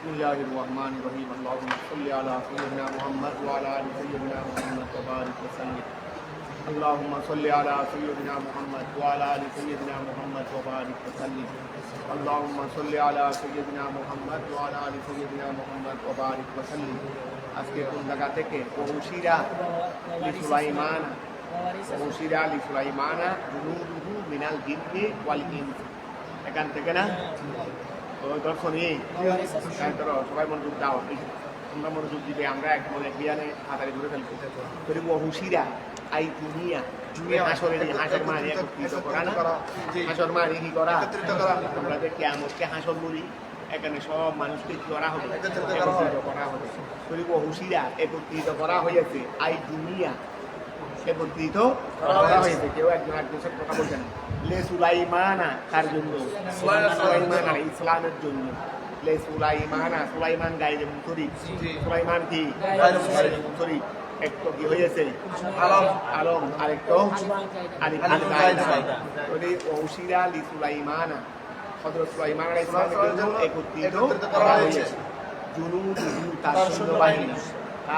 الله الرحمن الرحيم اللهم صل على سيدنا محمد وعلى ال سيدنا محمد وبارك وسلم اللهم صل على سيدنا محمد وعلى ال سيدنا محمد وبارك وسلم اللهم صل على سيدنا محمد وعلى ال سيدنا محمد وبارك وسلم আজকে কোন জায়গা থেকে ওহুশিরা লিসুলাইমানা ওহুশিরা লিসুলাইমানা জুনুদুহু মিনাল জিন্নি ওয়াল ইনস এখান থেকে না দর্শনী সবাই মনোযোগ দাও তোমরা মনোযোগ দিবে আমরা এক মনে বিয়ানে হাতারে ধরে ফেলবো তৈরি ওহুশিরা আই দুনিয়া হাসরের হাসর মারি একত্রিত করা না হাসর মারি কি করা তোমরা যে কিয়ামতকে হাসর বলি এখানে সব মানুষকে কি করা হবে একত্রিত করা হবে তৈরি ওহুশিরা একত্রিত করা হয়েছে আই দুনিয়া একত্রিত করা হয়েছে কেউ একজন একজনের কথা বলছেন লে সুলাইমানা কার জন্য সুলাইমানা ইসলামের জন্য লে সুলাইমানা সুলাইমান গাইরে মুতরিক সুলাইমান কি গাইরে মুতরিক একটু কি হয়েছে আলম আরেকটু আলিফান গায়দা ওই ওশিরা লি সুলাইমানা হযরত সুলাইমান আলাইহিস সালামের জন্য একত্রিত করা হয়েছে জুনুদুহু তার সৈন্যবাহিনী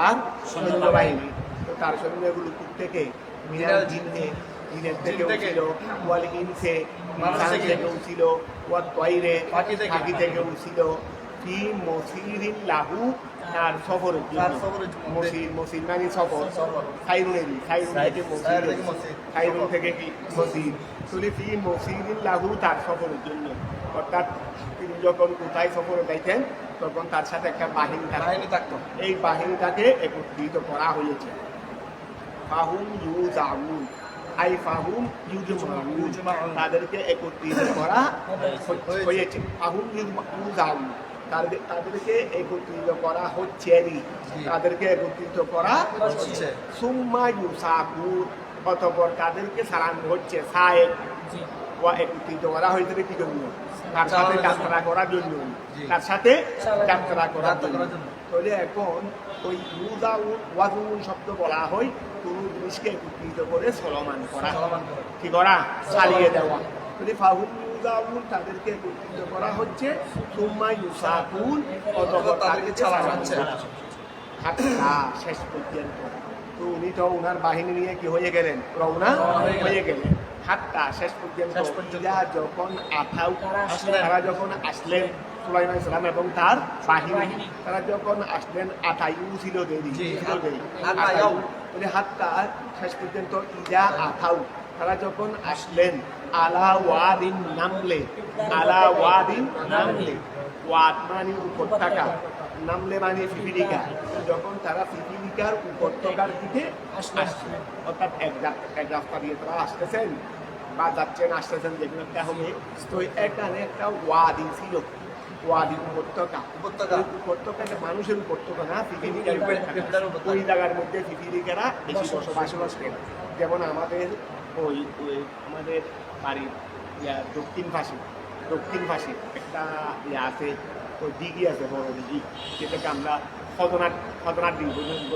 আর সৈন্যবাহিনী তো তার সৈন্যগুলো থেকে মিনাল জিন্নে জিনের থেকেও ছিল ওয়াল ইনসে মানুষ থেকেও ছিল ওয়াত তয়রে পাখি থেকেও ছিল ফি মসিরিন লাহু তার সফরের জন্য মসির মানে সফর খাইরুনেরই খাইরুন থেকে মসির খাইরুন থেকে কি মসির তুলি ফি মসিরিন লাহু তার সফরের জন্য অর্থাৎ তিনি যখন কোথায় সফরে যাইতেন তখন তার সাথে একটা বাহিনী থাকতো এই বাহিনীটাকে একত্রিত করা হয়েছে ফাহুম ইউজাউন আই ফাহুম ইউজমাউন তাদেরকে একত্রিত করা হয়েছে ফাহুম ইউজাউন তাদেরকে একত্রিত করা হচ্ছে তাদেরকে একত্রিত করা হচ্ছে সুম্মা ইউসাকুন অতঃপর তাদেরকে সারানো হচ্ছে সায়েক ওয়া একত্রিত করা হয়েছে কি জন্য তার সাথে যাত্রা করার জন্য তার সাথে যাত্রা করার জন্য তাহলে এখন ওই ইউজাউন ওয়াজুন শব্দ বলা হয় কোনো জিনিসকে একত্রিত করে চলমান করা কি করা চালিয়ে দেওয়া যদি ফাহুম ইউজাউন তাদেরকে একত্রিত করা হচ্ছে সুম্মা ইউসাকুন অতঃপর তাদেরকে চালানো হচ্ছে হাত্তা শেষ পর্যন্ত তো উনি তো ওনার বাহিনী নিয়ে কি হয়ে গেলেন রওনা হয়ে গেলেন হাত্তা শেষ পর্যন্ত যখন তারা যখন আসলেন সুলাইমান ইসলাম এবং তার বাহিনী তারা যখন আসলেন আতাইউ ছিল দেরি হাত্তা শেষ পর্যন্ত ইজা আথাউ তারা যখন আসলেন আলা ওয়াদিন নামলে ওয়াদ মানে উপত্যকা নামলে মানে পিপিলিকা যখন তারা পিপিলিকার উপত্যকার দিকে আসছে অর্থাৎ এক রাস্তা দিয়ে তারা আসতেছেন বা যাচ্ছেন আসতেছেন যেগুলো একটা হবে তো এখানে একটা ওয়াদি ছিল ওয়াদি উপত্যকাটা মানুষের উপত্যকা না পিপিলিকার ওই জায়গার মধ্যে পিপিলিকারা বেশি বসবাস করেন যেমন আমাদের ওই আমাদের বাড়ির দক্ষিণ পাশে একটা আছে ওই দিঘি আছে বড় দিঘি যেটাকে আমরা হজনার দিই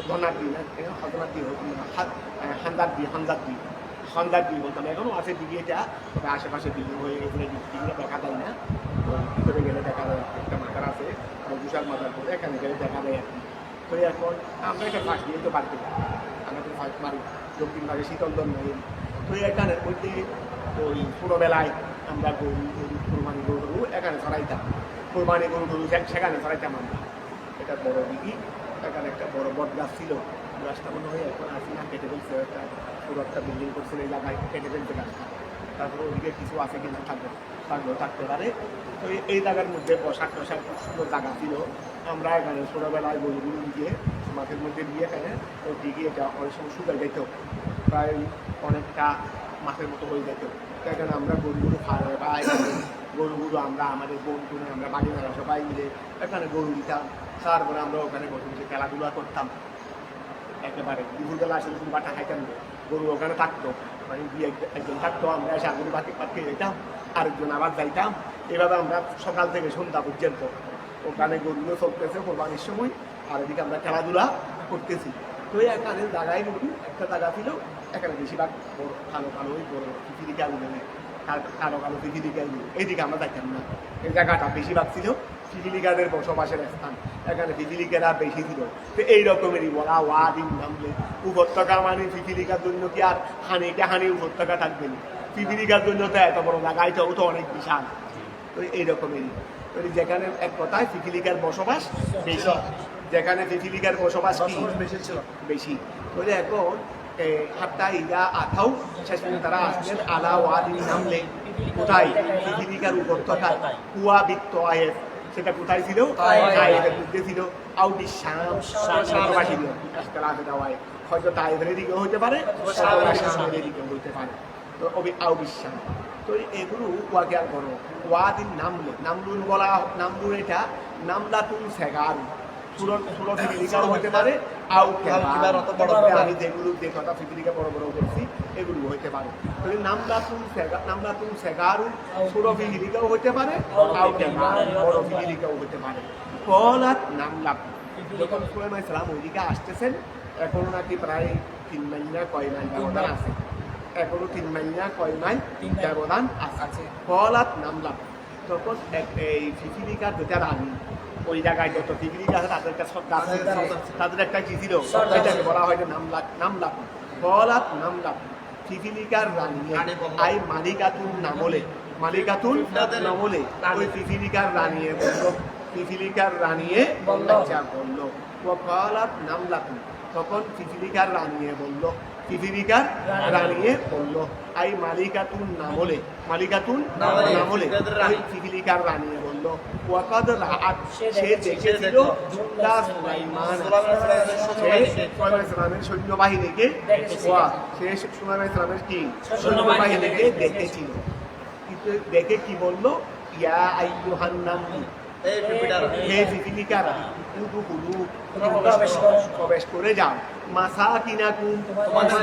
ধনার দিই না হজনার দিই হান্দার দিই বলতাম এখনও আছে দিঘি এটা তবে আশেপাশে দিঘি হয়ে গেছে দিঘিটা দেখা যায় না ভিতরে গেলে দেখা যায় একটা মাথার আছে বিশাল মাথার করে এখানে গেলে দেখা যায় আর কি তো এখন আমরা এটা ফাঁস দিয়ে তো বাড়তে পারি আমাদের ফাঁস মারি দক্ষিণ ভাগে শীতলদন নেই তো এখানে মধ্যে ওই ছোটোবেলায় আমরা কোরবানি গরু এখানে ছড়াইতাম কোরবানি গরু সেখানে ছড়াইতাম আমরা এটা বড় দিঘি এখানে একটা বড় বট গাছ ছিল গাছটা মনে হয় এখন আসি না কেটে ফেলছে একটা পুরো একটা বিল্ডিং করছিল এই জায়গায় কেটে ফেলছে গাছটা তারপরে ওইদিকে কিছু আছে কিনা থাকতে পারে তো এই জায়গার মধ্যে বসার খুব সুন্দর জায়গা ছিল আমরা এখানে ছোটোবেলায় গরুগুলো দিয়ে মাঠের মধ্যে দিয়ে এখানে ওই দিঘি এটা অনেক সময় শুকাই যেত প্রায় অনেকটা মাঠের মতো হয়ে যেত এখানে আমরা গরুগুলো খাওয়াই বা গরুগুলো আমরা আমাদের বন্ধু আমরা বাড়িওয়ালা সবাই মিলে এখানে গরু দিতাম তারপরে আমরা ওখানে গরু খেলাধুলা করতাম একেবারে দুপুরবেলা আসলে শুধু বাটা খাইতাম গরু ওখানে থাকতো মানে গিয়ে একজন থাকতো আমরা এসে গরু বাতি খেয়ে যেতাম আরেকজন আবার যাইতাম এভাবে আমরা সকাল থেকে সন্ধ্যা পর্যন্ত ওখানে গরুগুলো চলতেছে কোরবানির সময় আর এদিকে আমরা খেলাধুলা করতেছি তো এখানে জায়গায় নতুন একটা জায়গা ছিল এখানে বেশিরভাগ বড় কালো ওই বড় পিপিলিকাগুলো কালো পিপিলিকাগুলো এইদিকে আমরা যাইতাম না এই জায়গাটা বেশিরভাগ ছিল পিপিলিকাদের বসবাসের স্থান, এখানে পিপিলিকেরা বেশি ছিল। তো এই রকমেরই বলা ওয়াদিন নামলে, উপত্যকা মানে পিপিলিকার জন্য কি আর হানি উপত্যকা থাকবে না, পিপিলিকার জন্য তো এত বড় জায়গা, এটাও তো অনেক বিশাল। তো এই রকমেরই যেখানে এক কথায় পিপিলিকার বসবাস বেশি, যেখানে পিপিলিকার বসবাস বেশি বলে এখন হাতটা ইদা আথাও শেষ পর্যন্ত তারা আসলেন আলা ওয়াদিন নামলে, কোথায় পিপিলিকার উপত্যকায়, কুয়া বৃত্ত আয়েস, সেটা কোথায় ছিল? তায়েফের মধ্যে ছিল। আউ বিশাম শামবাসী ছিল, হয়তো তায়েফের দিকেও হতে পারে, শামের দিকেও হতে পারে। তো আউ বিশাম, তো এগুলো ওয়াকিয়াল করো। ওয়াদিন নামলে, নামলুন বলা, নামলুন এটা নামলাতুন সেগারু, ষোলো পিপিলিকাও হতে পারে, আউ আমি যেগুলো যে কথা পিপিলিকা বড় বড় করছি এগুলো হইতে পারে। তাহলে নামলাতুন সেগারু, ষোলো পিপিলিকাও হইতে পারে, আউ বড় পিপিলিকাও হইতে পারে। কলাত নামলাত, যখন সুলাইমান ইসলাম ওইদিকে আসতেছেন, এখনো নাকি প্রায় 3 মাইল না কয় মাইল ব্যবধান আছে, এখনো 3 মাইল না কয় মাইল ব্যবধান আছে। কলাত নামলাত, তখন এই পিপিলিকার যেটা রানী, ওই জায়গায় যত পিপিলিকা আছে তাদের একটা শব্দ আছে, তাদের একটা কি ছিল, এটাকে বলা হয় নামলাত। কলাত নামলাত, পিপিলিকার রানী আই মালিকাতুন নামলে, মালিকাতুন নামলে ওই পিপিলিকার রানিয়ে বলল, পিপিলিকার রানিয়ে আচ্ছা বলল। ও কলাত নামলাতুন, তখন পিপিলিকার রানিয়ে বলল, পিপিলিকার রানিয়ে বলল, আই মালিকাতুন নামলে, মালিকাতুন নামলে ওই পিপিলিকার রানিয়ে বলল। ওয়াকাদ রাআত, সে দেখেছিল জুনদা সুলাইমান, সে সুলাইমান ইসলামের সৈন্যবাহিনীকে, সে সুলাইমান ইসলামের কি সৈন্যবাহিনীকে দেখেছিল। দেখে কি বলল? ইয়া আইয়ুহান নামল, হে পিপিলিকারা, প্রবেশ করে যাও, মাসাকিনাকুম, তোমাদের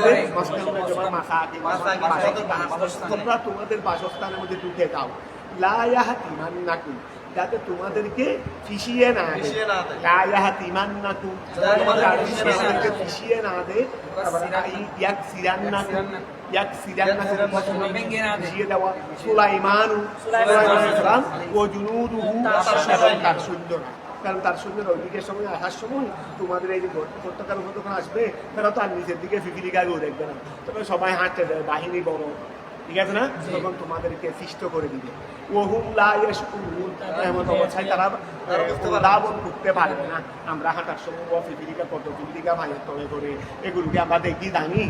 তোমরা তোমাদের বাসস্থানের মধ্যে ঢুকে যাও, লা ইয়াহতিমান্নাকুম, যাতে তোমাদেরকে ফিসিয়ে না দেয়, লা ইয়াহতিমান্নাকুম, তোমাদেরকে ফিসিয়ে না দেয়, ইয়াকসিরান্নাকুম, ফিসিয়ে দেওয়া, সুলাইমান ইসলাম ও জুনুদুহু, তার সৈন্যরা, কারণ তার সৈন্যরা ওই দিকের সময় আসার সময় তোমাদের এই যে উপত্যকার উপর যখন আসবে, তারা তো আর নিচের দিকে পিপিলিকাকেও দেখবে না, তখন সবাই হাঁটতে দেবে, বাহিনী বড়, ঠিক আছে না, তখন তোমাদেরকে সৃষ্ট করে দিবে। ওহুম লা ইয়াশকুরুন, এমন অবস্থায় তারা দাবন করতে পারবে না। আমরা হাঁটার সময় পিপিলিকা কত পিপিলিকা ভাইয়ের তলে করে, এগুলোকে আমরা দেখি জানি,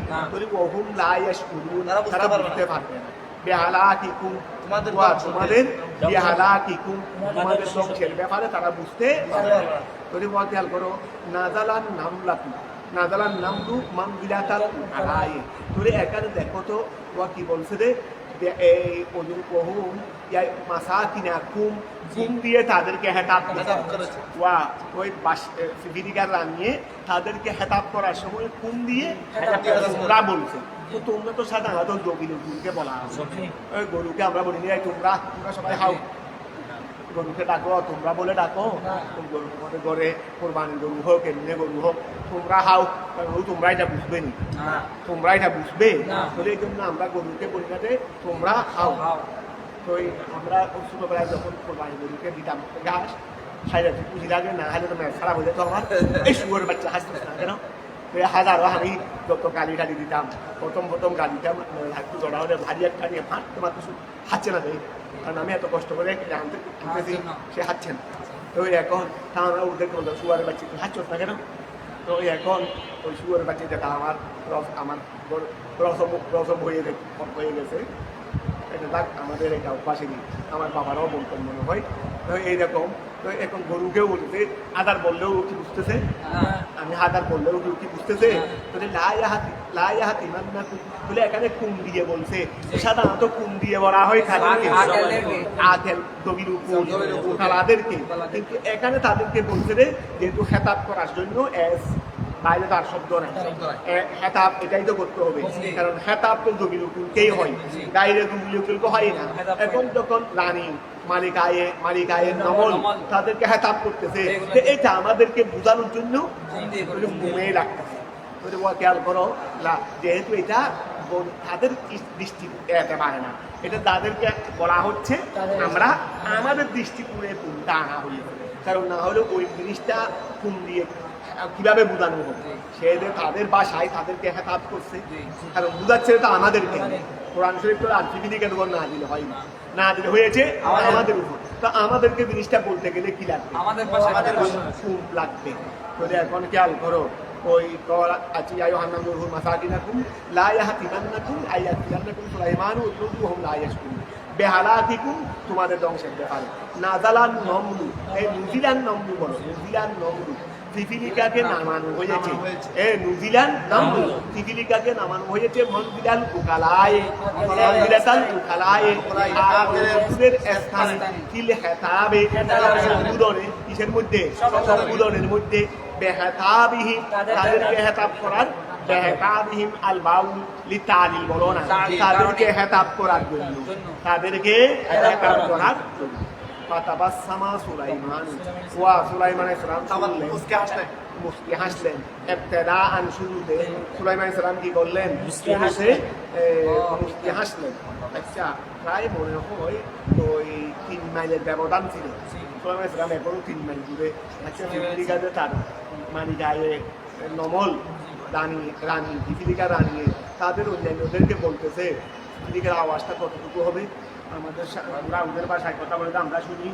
ওহুম লা ইয়াশকুরুন, তারা বুঝতে পারবে না। বেহালাকিকুম, তোমাদের বেহালাকিকুম, তোমাদের ধ্বংসের ব্যাপারে তারা বুঝতে পারবে না। যদি খেয়াল করো, নাজালান নামলাতু, নাজালান নামলু মামবিলাতাল আলায়ে, তোরে এখানে দেখো তো ওয়া কি বলছে রে, এই ওহুম ইয়া মাসাকিনাকুম, কুম দিয়ে তাদেরকে হেতাব করেছে। ওয়া ওই পিপিলিকার রানিয়ে তাদেরকে হেতাব করার সময় কুম দিয়ে তোমরা বলছে। তো তোমরা তো সাধারণত গরুকে বলা আছে, ওই গরুকে আমরা বলি তোমরা সবাই হাও, গরুকে ডাকো, তোমরা বলে ডাকো, গরু তোমাদের ঘরে কোরবানির গরু হোক, এমনি গরু হোক, তোমরা হাও, কারণ তোমরা এটা বুঝবে নি, তোমরা এটা বুঝবে, তাহলে এই জন্য আমরা গরুকে বলি না যে তোমরা হাও। তো আমরা ছোটবেলায় যখন কোরবানির গরুকে দিতাম ঘাস, খাইলে পুঁজি লাগে না, খাইলে তো খারাপ হয়ে যেত আমার, এই শুয়োর বাচ্চা হাসতে না কেন, হাজারো আমি যত গালি টালি দিতাম, প্রথম গালিটা একটু জড়া হলে ভারী একটা নিয়ে মাত্র হাঁচছে না দেয়, কারণ আমি এত কষ্ট করে আনতেছি, সে হাঁটছে না। তো এখন আমরা ওদেরকে বলতাম শুয়ারের বাচ্চা তুই হাঁটছ না কেন, তো এখন ওই শুয়ারের বাচ্চা যেটা আমার রসম হয়ে গেছে, এটা দেখ আমাদের এটা অভ্যাসে নেই, আমার বাবারাও বলতেন মনে হয়। তো এইরকম, তো এখন গরুকেও বলতে আদার বললেও কি বুঝতেছে, আমি হাদার বললেও কি বুঝতেছে, তাহলে লাহাতি বলে এখানে কুম দিয়ে বলছে, সাধারণত কুম দিয়ে বলা হয় আদেল দবির উপর তাদেরকে, কিন্তু এখানে তাদেরকে বলছে রে, যেহেতু হেতাব করার জন্য বাইরে তার শব্দ নাই, হেতাব এটাই তো করতে হবে, কারণ হেতাব তো দবির উকুলকেই হয়, গাইরে দবির উকুলকে হয় না। এখন যখন রানী মালিকায়ের নমল তাদেরকে হেতাব করতেছে, এটা আমাদেরকে বোঝানোর জন্য ঘুমিয়ে রাখতেছে। খেয়াল করো, যেহেতু এটা তাদের দৃষ্টি এড়াতে পারে না। এটা তাদেরকে বলা হচ্ছে আমরা আমাদের দৃষ্টিকোণে কোনটা আনা হয়েছে, কারণ না হলে ওই জিনিসটা কোন দিয়ে কিভাবে বোঝানো হবে, সে যে তাদের বাসায় তাদেরকে হেতাব করছে, কারণ বোঝাচ্ছে তো আমাদেরকে। কোরআন শরীফ তো আর পৃথিবীর উপর না দিলে হয় না দিলে হয়েছে আমাদের উপর। তো আমাদেরকে জিনিসটা বলতে গেলে কি লাগবে, আমাদের লাগবে। তো এখন খেয়াল করো, ওই আছি আইয়ুহান্নাসু মাসাকিনাকুম লা ইয়াহতিমান্নাকুম আইয়াতিয়ান্নাকুম সুলাইমানু উতুহুম লা ইয়াশকুরুন বেহালাকিকুম, তোমাদের ধ্বংসের ব্যাপারে। নাজালান নমরু, এই নুজিলান নমরু বলো, নুজিলান নমরু তিফিলিকাকে নামানো হয়েছে, নুজিলান নমরু তিফিলিকাকে নামানো হয়েছে মনজিলাল উকালায়ে, মনজিলাতাল উকালায়ে আরদের স্থানে ফিল হেতাবে, সম্বোধনে কিসের মধ্যে, সম্বোধনের মধ্যে বেহেতাবিহিম, তাদেরকে হেতাব করার, বেহেতাবিহিম আল বাউল লিতালিল বলো না, তাদেরকে হেতাব করার জন্য, তাদেরকে হেতাব করার জন্য। ফাতাবাসসামা সুলাইমান, ওয়া সুলাইমান আলাইহিস সালাম মুস্কি হাসলেন, ইবতিদাআন শুরুতে সুলাইমান আলাইহিস সালাম কি করলেন, মুস্কি হাসলেন। আচ্ছা, প্রায় মনে হয় ওই 3 মাইলের ব্যবধান ছিল, সুলাইমান আলাইহিস সালাম এখনো 3 মাইল দূরে। আচ্ছা, পিপিলিকাতে তার মানে গায়ে নমল রানী পিপিলিকা রানী তাদের অন্যান্যদেরকে বলতেছে পিপিলিকার আওয়াজটা কতটুকু হবে, আমাদের ওদের বাসায় কথা বলে আমরা শুনি,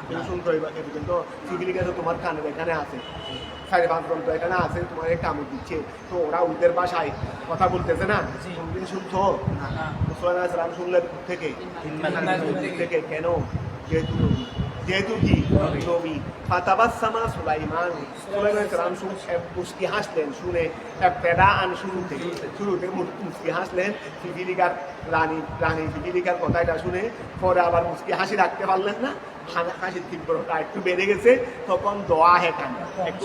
কিন্তু শুনতে হইবা, কিন্তু পিপিলিকা তো তোমার কানের এখানে আছে, 5.5 ঘন্টা এখানে আছে, তোমার কামড় দিচ্ছে, তো ওরা ওদের বাসায় কথা বলতেছে না, কোনদিন শুনছো? সুলাইমান আলাইহিস সালাম শুনলেন থেকে, কেন? যেহেতু কি নবী। ফাতাবাসসামা সুলাইমান, সুলাইমান আলাইহিস সালাম মুস্কি হাসলেন শুনে, ইবতিদাআন শুরুতে মুস্কি হাসলেন পিপিলিকার রানী পিপিলিকার কথাটা শুনে, পরে আবার মুস্কি হাসি রাখতে পারলেন না, হাসির তীব্রতা একটু বেড়ে গেছে, তখন দোয়া হেঁটান একটু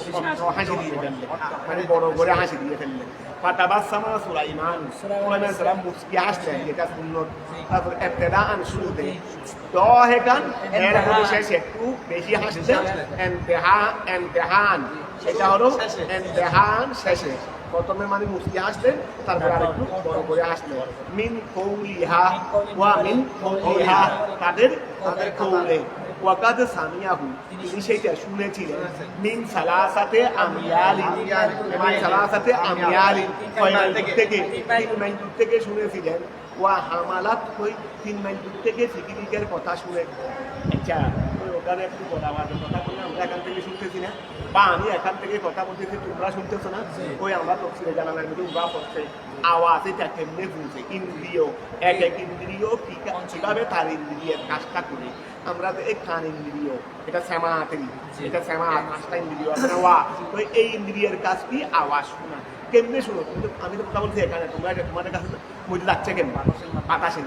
হাসি দিয়ে ফেললেন, মানে বড় করে হাসি দিয়ে ফেললেন। ফাতাবাসসামা সুলাইমান, সুলাইমান আলাইহিস সালাম মুস্কি হাসলেন, যেটা সুন্নত। তারপর ইবতিদাআন শুরুতে দোয়া হেঁটান, এরপরে শেষে একটু বেশি হাসলেন, ইমতিহান, এটা হলো ইমতিহান শেষে। প্রথমে মানে মুস্কি হাসলেন, তারপর আরেকটু বড় করে হাসলেন। মিন কৌলিহা ওয়া মিন কৌলিহা, তাদের কৌলে, ওয়াকাদ সামিয়াহু, তিনি সেটা শুনেছিলেন, মিন সালাসাতে আময়ালিন, মিন সালাসাতে আময়ালিন, 6 মাইল দূর থেকে, 3 মাইল দূর থেকে শুনেছিলেন। ওয়া হামালাত, ওই 3 মাইল দূর থেকে পিপিলিকার কথা শুনে। আচ্ছা, ওখানে একটু বলা আমাদের কথা বলে আমরা এখান থেকে শুনতেছি না, বা আমি এখান থেকে কথা বলতেছি তোমরা শুনতেছো না, ওই আমরা তফসিলে জানালার মধ্যে ওরা করছে আওয়াজ এটা কেমনে শুনছে, ইন্দ্রিয় এক ইন্দ্রিয় কিভাবে তার ইন্দ্রিয়ের কাজটা করে। আমরা এই কান ইন্দ্রিয়, এটা শ্যামাতেরই, এটা শ্যামাত 5টা ইন্দ্রিয় আছে না, ওয়া তো এই ইন্দ্রিয়ের কাজ কি আওয়াজ শোনা। কেমনে শুনো? কিন্তু আমি তো কথা বলছি এখানে, তোমরা তোমাদের কাছে মধ্যে যাচ্ছে কেন? বাতাসের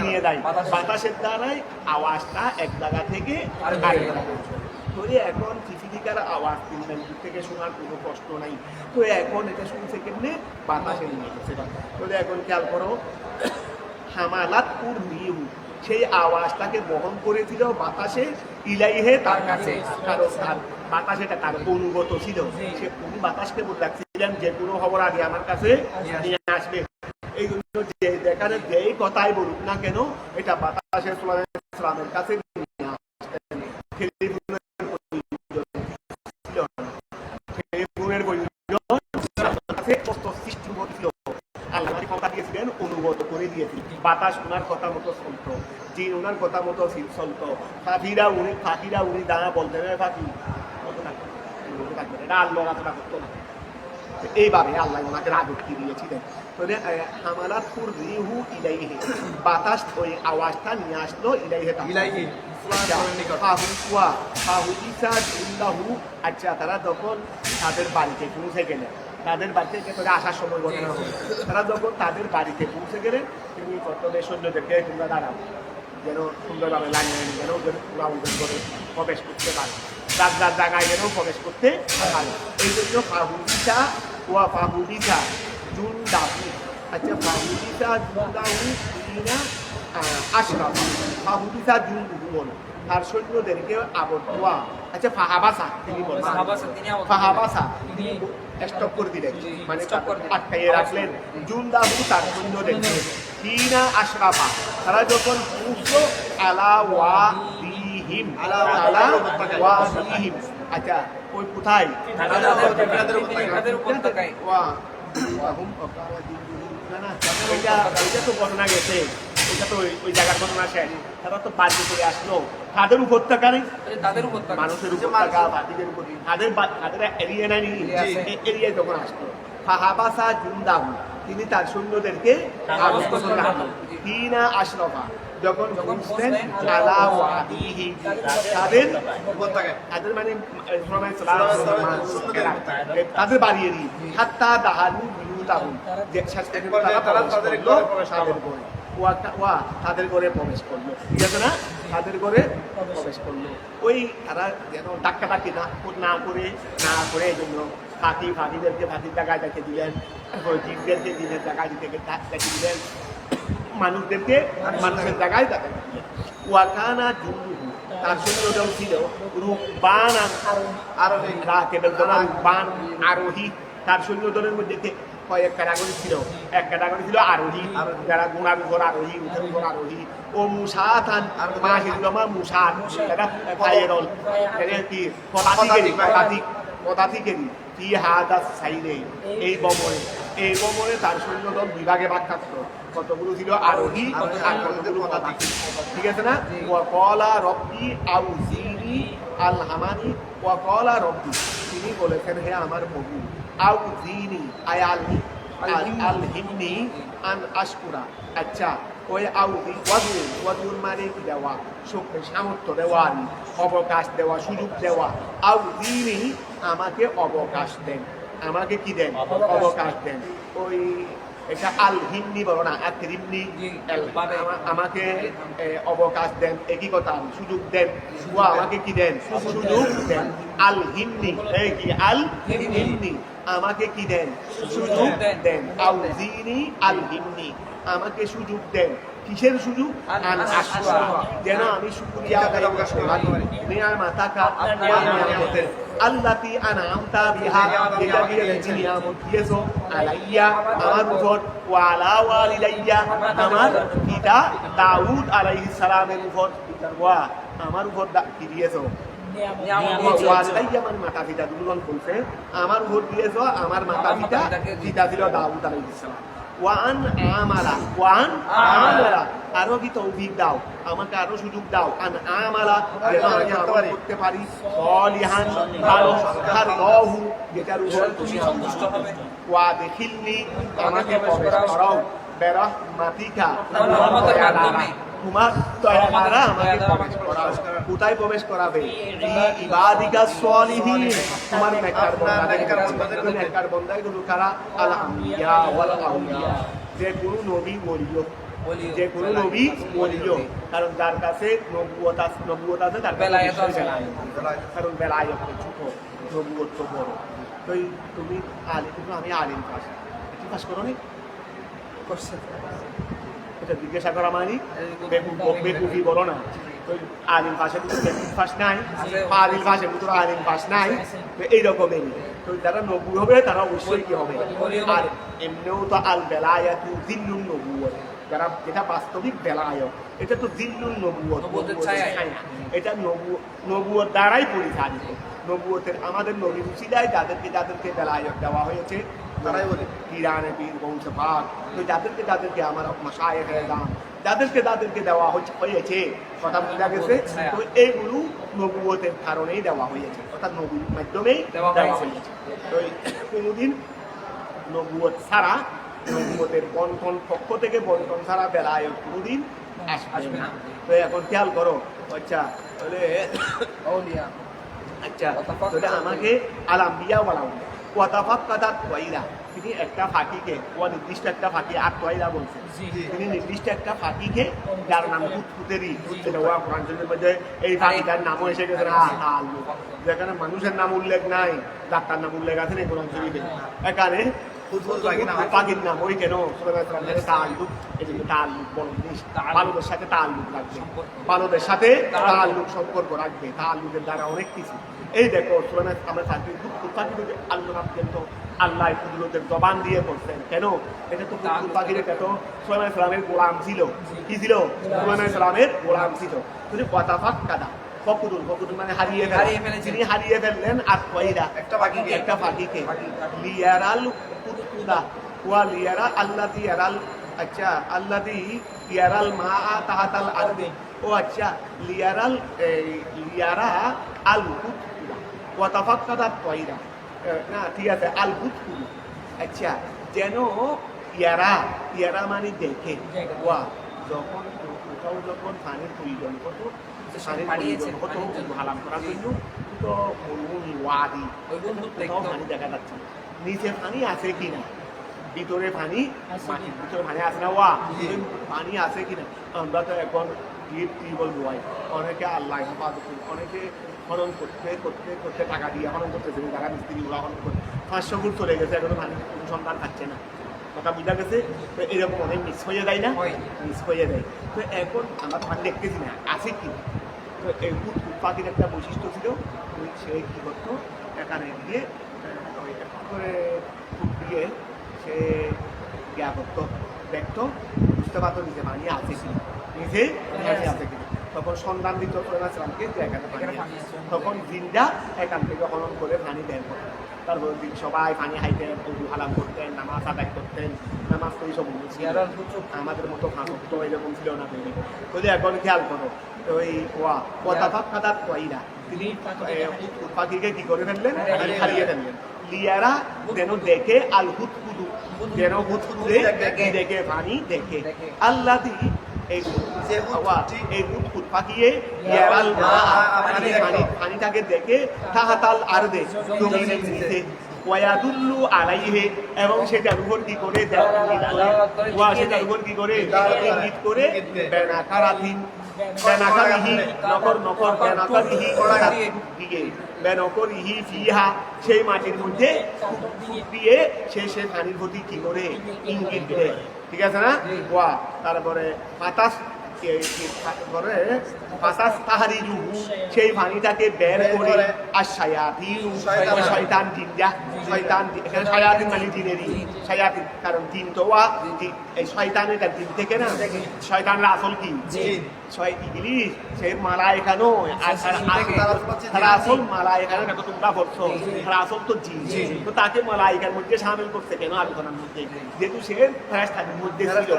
নিয়ে দেয়, বাতাসের দ্বারাই আওয়াজটা এক জায়গা থেকে আরেক জায়গা পৌঁছায়। তো এখন পিপিলিকার আওয়াজ 3 মাইল দূর থেকে শোনার কোনো কষ্ট নাই, তো এখন এটা শুনছে কেমনে? বাতাসে নিয়ে গেছে। তো এখন খেয়াল করো, হামালাত কুর রিহু, সেই আওয়াজটাকে বহন করেছিল বাতাসে, ইলাইহে তার কাছে, কারণ তার বাতাসেটা তার অনুগত ছিল, সে উনি বাতাসকে বলছিলেন যে কোনো খবর আগে আমার কাছে নিয়ে আসবে। এই জন্য যে যেখানে যেই কথাই বলুক না কেন, এটা বাতাসের সুলাইমান আলাইহিস সালামের কাছে নিয়ে আসতেন। টেলিফোনের কথা দিয়েছিলেন, অনুগত করে দিয়েছিলেন, বাতাস ওনার কথা মতো চলত, জিন ওনার কথা মতো চলত, পাখিরা উনি দাঁড়া বলতেন, পাখি এটা আল্লাহ আলোচনা করতো না। এইভাবে আল্লাহ ওনাকে রাজত্ব দিয়েছিলেন। হামালাতুর রিহু ইলাইহি, বাতাস ওই আওয়াজটা নিয়ে আসলো ইলাইহি। আচ্ছা, তারা যখন তাদের বাড়িতে পৌঁছে গেলেন, তাদের বাড়িতে আসার সময় ঘটনা হলো, তারা যখন তাদের বাড়িতে পৌঁছে গেলেন, তিনি প্রথমে সৈন্যদেরকে তোমরা দাঁড়াও, যেন সুন্দরভাবে লাগিয়ে যেন ওরা ওদের করে প্রবেশ করতে পারে, যার জায়গায় যেন প্রবেশ করতে পারে। এই জন্য ফাহুদিসা ওয়া ফাহুদিসা জুন দাবু, আচ্ছা ফাহুদিসা জুন দাবু আশরাফা, ফাহুদিসা জুন দুবন, তার সৈন্যদেরকে আবদ্ধ। আচ্ছা ফাহাবাসা, তিনি বলেন ফাহাবাসা, স্টপ করে দিলেন, মানে আটকাইয়ে রাখলেন। জুন্দাহু তার সৈন্যদেরকে হিনা আশরাফা, তারা যখন পৌঁছলো আলা ওয়াদিহিম, আলা ওয়াদিহিম, আচ্ছা ওই কোথায় ওইটা তো ঘটনা গেছে, ওইটা তো ওই জায়গার ঘটনা শেষ। তারা তো বাড়ি করে আসলো তাদের উপত্যকারই, মানুষের উপত্যকা, বাদীদের উপর তাদের এরিয়া নাই, এরিয়ায় যখন আসলো ফাহাবাসা জুন্দাহু, তিনি তার সৈন্যদেরকে হিনা আশরাফা, যখন পৌঁছলেন আলা ওয়াদিহি, তাদের মানে তাদের বাড়িয়ে দিই, হাত্তা দাহালু বিরুতাহু, যে শেষ পর্যন্ত তারা তাদের ঘরে প্রবেশ করলো, ঠিক আছে না, তাদের ঘরে প্রবেশ করলো। ওই তারা যেন ডাক্কাটাকি না করে এই জন্য ফাঁকিদেরকে ফাঁকির জায়গায় দেখে দিলেন, জীবদেরকে জীবের জায়গায় দেখে দিলেন, মানুষদেরকে মানুষের জায়গায় দেখে দিলেন। ওয়াকানা জুন্দুহু, তার সৈন্যদল ছিল রুকবান রুকবান আরোহী, তার সৈন্যদলের মধ্যে কয়েক ক্যাটাগরি ছিল। এক ক্যাটাগরি ছিল আরোহী, যারা ঘোড়ার উপর আরোহী, উঠের উপর আরোহী। ও মুসাতান, মুসাত, এটা ফাইরল, এটা কি পদাতিকেরই কি হাদাস সাইরে, এই বমরে তার সৈন্যদল বিভাগে ভাগ থাকতো। কতগুলো ছিল আরোহী আর কতগুলো পদাতিক, ঠিক আছে না। ওয়াকালা রব্বি আউজিনি আল হামানি, ওয়াকালা রব্বি, তিনি বলেছেন হে আমার প্রভু, আউজিনি আল হিমনি আন আশকুরা। আচ্ছা ওই আউজি ওয়াদুর মানে দেওয়া, সামর্থ্য দেওয়া, অবকাশ দেওয়া, সুযোগ দেওয়া। আউজিনি, আমাকে অবকাশ দেন, আমাকে কি দেন, অবকাশ দেন। ওই এটা আল হিমনি বলো না, আমাকে অবকাশ দেন, একই কথা, সুযোগ দেন। আমাকে কি দেন, সুযোগ দেন। আল হিমনি, কি আল হিমনি, আমাকে কি দেন, সুযোগ দেন। আউজিনি আল হিমনি, আমাকে সুযোগ দেন। কিসের সুযোগ? যেন আমি শুকরিয়া আদায় করতে পারি নিয়ামতাকা, নিয়ামতের আল্লাতি আনআমতা বিহা, যেটা দিয়ে নিয়ামত দিয়েছো আলাইয়া, আমার উপর, ওয়া আলা ওয়ালিদাইয়া, আমার পিতা দাউদ আলাইহিস সালামের উপর, ওয়া আমার উপর কি দিয়েছো, ওয়ালিদাইয়া মানে মাতা পিতা দুজন বলছে, আমার উপর দিয়েছো, আমার মাতা পিতা ছিল দাউদ আলাইহিস সালাম। ওয়ান আমালা, আরো কি তৌফিক দাও, আমাকে আরো সুযোগ দাও। আন আমালা, যেন আমি আমল করতে পারি, সলিহান, ভালো, তারদাহু, যেটার উপর তুমি সন্তুষ্ট হবে। ওয়া দেখিলনি, আমাকে প্রবেশ করাও, বিরহমাতিকা, তোমার দয়া দ্বারা আমাকে প্রবেশ করাও। কোথায় প্রবেশ করাবে? ইবাদিকা সলিহিন, তোমার নেককার বান্দাদের, নেককার বান্দাগুলো কারা? আল আম্বিয়া ওয়াল আউলিয়া, যে কোনো নবী ওলিও, যে কোনো নবী ওলিও, কারণ যার কাছে নবুয়ত আছে তার বেলায়েত আছে, কারণ বেলায়েত ছোট, নবুয়ত তো বড়। তো তুমি আমি আলিম পাস করো নি, করছে এটা জিজ্ঞাসা করা মানে বেকুফি বলো না। আলিম পাশে বেকুফ পাস নাই, আলিম পাশে ভিতরে আলিম পাস নাই, এইরকমেরই। তো যারা নবী হবে তারা অবশ্যই কি হবে। আর এমনিও তো আল বেলায়াতু জিল্লুন নবুয়ত, যারা যেটা বাস্তবিক বেলায়ত, এটা তো জিল্লুন নবুয়ত, এটা নবুয়ত দ্বারাই পরিচালিত। নবুয়তের আমাদের নবী রুচিদায় যাদেরকে বেলায়ত দেওয়া হয়েছে, তারাই বলে ইরানে বীর বংশ ভাগ। তো যাদেরকে আমার মাশায়েখে দাম, যাদেরকে দেওয়া হয়েছে, কথা বোঝা গেছে। তো এইগুলো নবুয়তের কারণেই দেওয়া হয়েছে, অর্থাৎ নবীর মাধ্যমেই দেওয়া হয়েছে। তো কোনোদিন নবুয়ত ছাড়া, নবুয়তের বন্টন পক্ষ থেকে বন্টন ছাড়া বেলায়ত কোনোদিন আসবে না। তো এখন খেয়াল করো, আচ্ছা তাহলে আচ্ছা তাহলে আমাকে আলাম্বিয়া বলা ওয়াতাফাক কাদা তোয়াইরা, তিনি একটা ফাঁকিকে, ও নির্দিষ্ট একটা ফাঁকি, আর তোয়াইরা বলছে, তিনি নির্দিষ্ট একটা ফাঁকিকে, যার নাম কুতকুতেরি, সেটা ওয়া কোরআন শরীফের মধ্যে এই ফাঁকিটার নামও এসে গেছে। যেখানে মানুষের নাম উল্লেখ নাই, ডাক্তার নাম উল্লেখ আছে না কোরআন শরীফে, এখানে পাখির নাম ওই কেন তাল্লুক, এই জন্য তাল্লুক বড় জিনিস, বালুদের সাথে তাল্লুক রাখবে, বালুদের সাথে তাল্লুক সম্পর্ক রাখবে, তাল্লুকের দ্বারা অনেক কিছু। এই দেখো সুলাইমান আমরা থাকি পাখি আল্লাহ কিন্তু আল্লাহ কুদরতের জবান দিয়ে করছেন কেন এটা তো পাখির এটা তো সুলাইমান ইসলামের গোলাম ছিল কি ছিল সুলাইমান ইসলামের গোলাম ছিল তুমি কথা ফাঁক কাদা ফকুদুল মানে হারিয়ে তিনি হারিয়ে ফেললেন আর কয়রা একটা পাখিকে লিয়ারাল কুদকুদা ওয়া লিয়ারা আল্লাযী ইয়ারাল আচ্ছা আল্লাযী ইয়ারাল মাআ তাহাতাল আরদি ও আচ্ছা লিয়ারা আল কুদকুদা ওয়া তাফাক্কাদাত কয়রা না ঠিক আছে আল কুদকুদা আচ্ছা যেন ইয়ারা মানে দেখে ওয়া যখন পানির প্রয়োজন কত হালাম করার জন্য তো ওয়াদি পানি দেখা যাচ্ছে নিচে পানি আছে কিনা ভিতরে পানি আছে না ওয়া পানি আছে কিনা আমরা তো এখন টিউবওয়েল বয় অনেকে আল্লাহ হেফাজত অনেকে খনন করতে টাকা দিয়ে খনন করতেছে টাকা মিস্ত্রি ওরা খনন করে 500 ফুট চলে গেছে এখনো পানি সন্ধান থাকছে না কথা বুঝা গেছে তো এরকম অনেক মিস হয়ে যায় না মিস হয়ে যায় তো এখন আমরা পানি দেখতেছি না আছে কি তো এই পাখির একটা বৈশিষ্ট্য ছিল সে কী করতো এখানে গিয়ে ওই করে দিয়ে সে ইয়া করতো দেখতো বুঝতে পারতো নিজে পানি আছে কি নিজে আছে কি তখন সন্ধান দিত সুলাইমানকে যে এখানে পানি তখন জিনটা এখান থেকে খনন করে পানি বের করতো তারপর সবাই পানি খাইতেন হালাম করতেন নামাজ আদায় করতেন নামাজ তো এইসব আমাদের মতো তো এরকম ছিল না তৈরি যদি এখন খেয়াল করো ওই কথা কাদার কয়রা তিনি পাখিকে কি করে ফেললেন হারিয়ে ফেললেন লিয়ারা যেন দেখে আল হুদকুদু যেন হুদকুদে দেখে পানি দেখে আল্লাহ এই হুদকুদ পাখিয়ে ইয়ারাল পানিটাকে দেখে তাহাতাল আরদে জমিনের নিচে ওয়ায়াদুল্লু আলাইহে এবং সেটার উপর কি করে সেটার উপর কি করে ইঙ্গিত করে বেনাকারাধীন বেনাকারিহি নকর বেনাকারিহি দিয়ে বেনকরিহি ফিহা সেই মাটির মধ্যে দিয়ে সে পানির প্রতি কি করে ইঙ্গিত দেয় ঠিক আছে না ওয়া তারপরে বাতাস সেই পানিটাকে বের করে আর শয়তান জিনজা শয়তান এখানে শয়াতিন মানে জিনেরই শয়াতিন কারণ জিন তো এই শয়তানের জিন থেকে না শয়তানের আসল কি ইবলিস সে মালায়েকা নয় আর তারা আসল মালায়েকা না তোমরা বলছো তারা আসল তো জিন তো তাকে মালায়েকার মধ্যে শামিল করছে কেন আলোচনার মধ্যে যেহেতু সে ফেরেশতাদের মধ্যে ছিল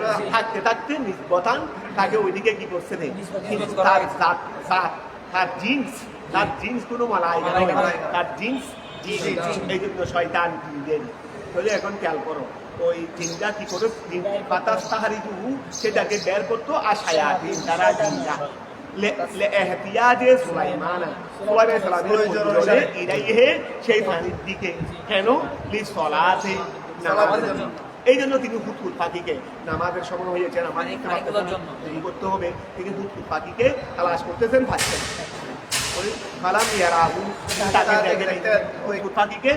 থাকতে নিসবতান তাকে ওইদিকে কি করছে না কিন্তু তার জিন্স কোনো মালায়েকা নয় তার জিন্স এই জন্য শয়তান জিনদের তাহলে এখন খেয়াল করো ওই জিনটা কি করে বাতাস তাহারি সেটাকে বের করতো আর শায়াতিন তারা জিনটা সুলাইমান ইসলামের প্রয়োজনে ইলাইহে সেই পানির দিকে কেন লিসলাতে নামাজের জন্য এই জন্য তিনি হুদহুদ পাখিকে নামাজের সময় হয়েছে নামাজ করতে হবে তিনি হুদহুদ পাখিকে তালাশ করতেছেন ভাবছেন কালাম ইয়ারাহু তাকে দেখেন হুদহুদ পাখিকে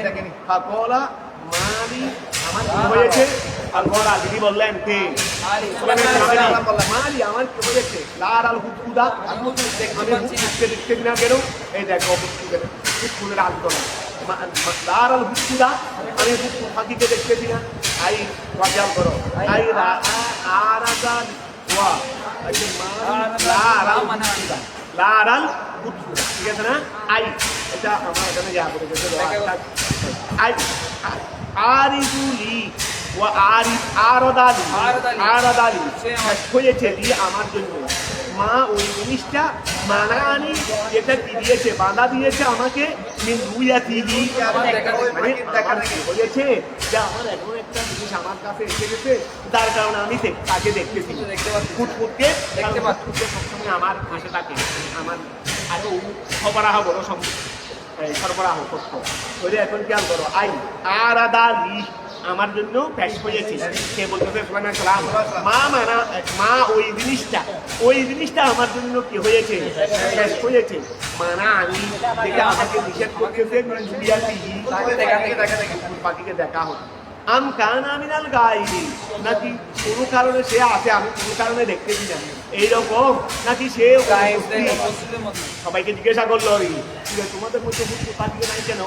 দেখেন ফাকলা মালি আমার কি হয়েছে আল্লাহ যিনি বললেন কে মালি আমার কি হয়েছে লারাল হুদহুদা আমি দেখতে না কেন এই দেখো হুদহুদের আলোচনা লারাল হুদহুদা আমি হুদহুদ পাখিকে দেখতেছি না আই ওয়াজাল করো আই আরাদান ওয়া লারাল হুদহুদা ঠিক আছে না আই এটা আমার এখানে যা করে গেছে আই আরিদুলি ওয়া আরাদালি হয়েছে দিয়ে আমার জন্য মা ওই জিনিসটা মানানি যেটা দিয়েছে বাধা দিয়েছে আমাকে মানে হয়েছে যে আমার এমন একটা জিনিস আমার কাছে এসে গেছে যার কারণে আমি তাকে দেখতেছি ফুটফুটকে সবসময় আমার পাশে থাকে আমার আরো সরবরাহ বড় সরবরাহ করত ওইটা এখন খেয়াল করো আই আরাদালি আমার জন্য পেশ হয়েছে সে বলতেছে মা ওই জিনিসটা আমার জন্য কি হয়েছে পেশ হয়েছে মানা আমি যেটা আমাকে নিষেধ করতেছে পাখিকে দেখা হতো আম কানা মিনাল গায়বি, নাকি কোনো কারণে সে আছে আমি কোনো কারণে দেখতেছি না এইরকম, নাকি সে সবাইকে জিজ্ঞাসা করলো তোমাদের মধ্যে পাঠিয়ে নাই কেন,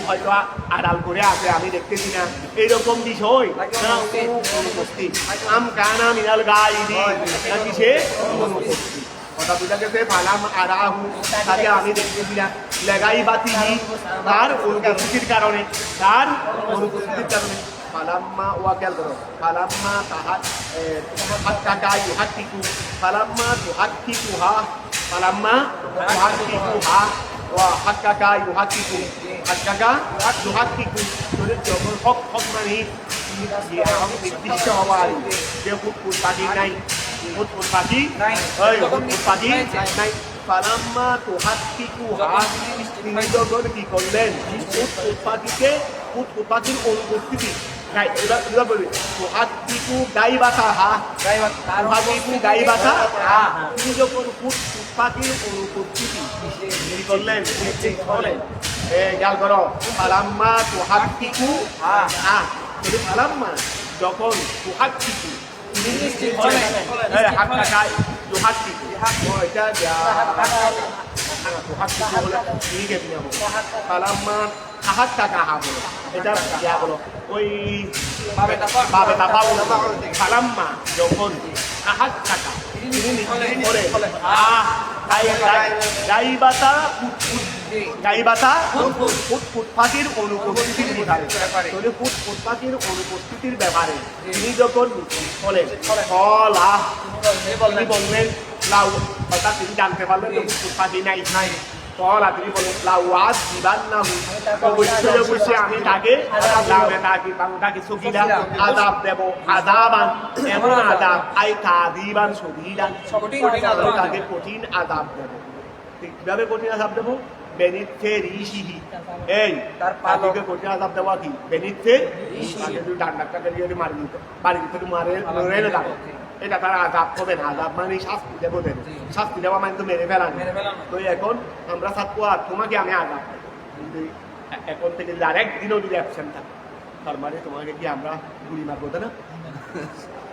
হয়তো আড়াল করে আছে আমি দেখতেছি না এইরকম বিষয় না অনুপস্থিত। আম কানা মিনাল গায়বি, নাকি সে অনুপস্থিত। কথা বুঝা গেছে। ফালাম আরাহু, তাকে আমি দেখতেছি না। লেগাই বাতিহি, তার অনুপস্থিতির কারণে, তার অনুপস্থিতির কারণে। ফালাম্মা ওয়াকাল করো, ফালাম্মা তাহাত হাক্কাকা ইউহাক্কিকু, ফালাম্মা তুহাক্কিকুহা, ফালাম্মা তুহাক্কিকুহা ওয়া হাক্কাকা ইউহাক্কিকু, হাক্কাকা ইউহাক্কিকু। যখন হক হক মানে নির্দিষ্ট হওয়ার যে হুকুম পাখি নাই, হুকুম পাখি পাখি নাই। ফালাম্মা তুহাক্কিকুহা, তিনি যখন কি করলেন হুকুম পাখিকে, হুকুম পাখির অনুপস্থিতি তিনি যখন পাখির অনুপস্থিতি করলেন খেয়াল করো। ফালাম্মা তুহাক্কিকু ফালাম্মা যখন তুহাক্কিকু ফালাম্মা আহাত টাকা বলো, এটা ইয়া বলো ওই ফালাম্মা যখন আহাত টাকা পাখির অনুপস্থিতির অনুপস্থিতির ব্যাপারে তিনি যখন বলেন তিনি বললেন লাউ, অর্থাৎ তিনি জানতে পারলেন পাখি নাই নাই। তিনি বলেন লাউয়াজ দিবান না, অবশ্যই অবশ্যই আমি তাকে আযাব দেব, আযাবান এমন আযাব, আই তাযিবান শদীদান, তাকে কঠিন আযাব দেব। কিভাবে কঠিন আযাব দেব? বেনিথে রিশিহি, এই তার পাখিকে কঠিন আযাব দেওয়া কি? বেনিথে রিশিহি, ডান্ডাটাকে দিয়ে মারি দিত, বাড়ি দিতে মারে না যাবে, এটা তারা আযাব হবে না। আযাব মানে শাস্তি দেবো, শাস্তি দেওয়া মানে তো মেরে ফেলা। তো এখন আমরা ছাত্র আর তোমাকে আমি আযাব কিন্তু এখন থেকে যদি আরেকদিনও যদি অ্যাবসেন্ট থাকে, তার মানে তোমাকে কি আমরা গুলি মারবো না?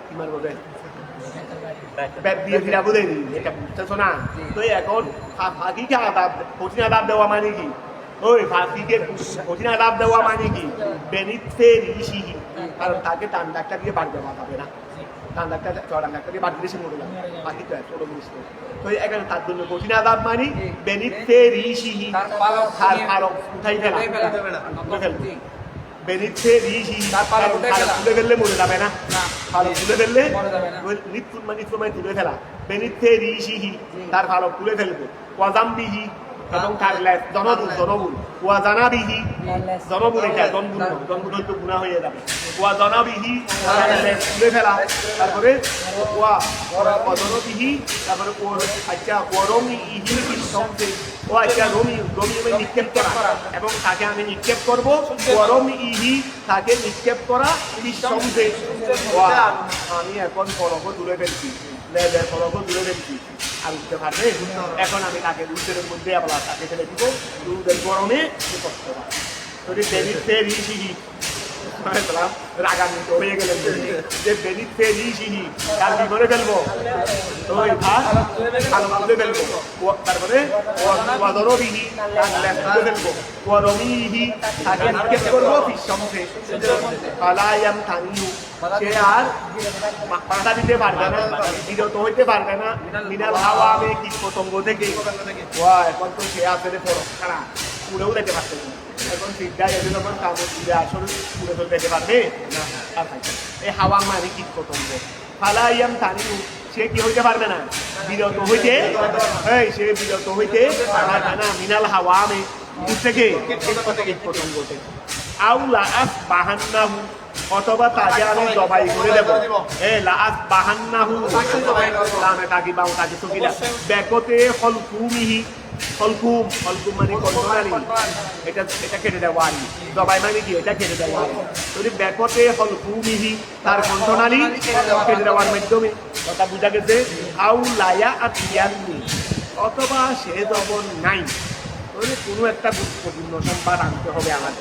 কি মারবো? দিয়ে ফিরাবো দেয়নি, এটা বুঝতেছো না? তো এখন ফাঁকিকে আযাব, কঠিন আযাব দেওয়া মানে কি? ওই ফাঁকিকে কঠিন আযাব দেওয়া মানে কি? বেনিথে রিশিহি, কারণ তাকে টান ডাক্তার দিয়ে বাড়ি দেওয়া যাবে না। টান ডাক্তার চড়ান ডাক্তার দিয়ে বাড়ি দিলে সে মরে যাবে, পাখি তো ছোট জিনিস। তো এখানে তার জন্য কঠিন আযাব মানে বেনিথে রিশিহি, তার পালক উঠাই ফেলা, বেনিথে রিশিহি, তার পালক তুলে ফেললে মরে যাবে না, পালক তুলে ফেললে নিত্যুন মানে তুলে ফেলা। বেনিথে রিশিহি, তার পালক তুলে ফেলবে। ওয়াজামবিহি, এবং তার লেজ জনবুল ওয়া জানাবিহি, জনবুল এটা জনবুল হয়তো গুনাহ হয়ে যাবে। ওয়া জানাবিহি, তার লেজ তুলে ফেলা। তারপরে ওয়া জনবিহি, তারপরে আচ্ছা ওরমিহি বিশমসে, ও আচ্ছা রমি নিক্ষেপ করা, এবং তাকে আমি নিক্ষেপ করবো। ওরমিহি, তাকে নিক্ষেপ করা। বিশমসে, আমি এখন ফলকও তুলে ফেলছি, লেজের ফলকও তুলে ফেলছি, আর উঠতে পারবে। এখন আমি তাকে রুদের মধ্যে আবার তাকে ফেলে দিব, রুদের গরমে কষ্ট পাবে। যদি বেনিথে রিশিহি, রাগান্বিত হয়ে গেলেন যে বেনিথে রিশিহি, তার কি করে ফেলবো? ওই ভালো তুলে ফেলবো। তারপরে ওয়াদরবিহি, তার লেজ তুলে ফেলবো। ওয়ারমিহি, তাকে নিক্ষেপ করবো। বিশমসে, ফালায়াম তানিউ, সে আর পাতা দিতে পারবে না, বিরত হইতে পারবে না। মিনাল হাওয়া, আমি কীট পতঙ্গ থেকে। এখন তো সে আসলে ছাড়া পুরেও যেতে পারতেছে। এখন সিদ্ধায় এসে যখন কামড় দিলে আসলে পুরে তো যেতে পারবে না। এই হাওয়া মানে কীট পতঙ্গ। ফালাইয়াম তানিউ, সে কি হইতে পারবে না? বিরত হইতে, সে বিরত হইতে পারবে না। মিনাল হাওয়া, আমি থেকে কীট পতঙ্গ থেকে। আউলা আস বাহান্নাহু, অথবা তাকে আমি জবাই করে দেবো। বাহান্নাহু, তাকে বাউ তাকে চকিলা ব্যাকতে হলকুমিহি, হলকুম মানে কন্ট্রোলারি, এটা কেটে দেওয়া আনি। জবাই মানে কি? এটা কেটে দেওয়া আনি। যদি ব্যাকতে হলকুমিহি, তার কন্ট্রোলারি কেটে দেওয়ার মাধ্যমে। কথা বুঝা গেছে? আউ লায়া আতিয়ান্নি, অথবা সে যখন নাই, কোনো একটা গুরুত্বপূর্ণ সংবাদ আনতে হবে আমার।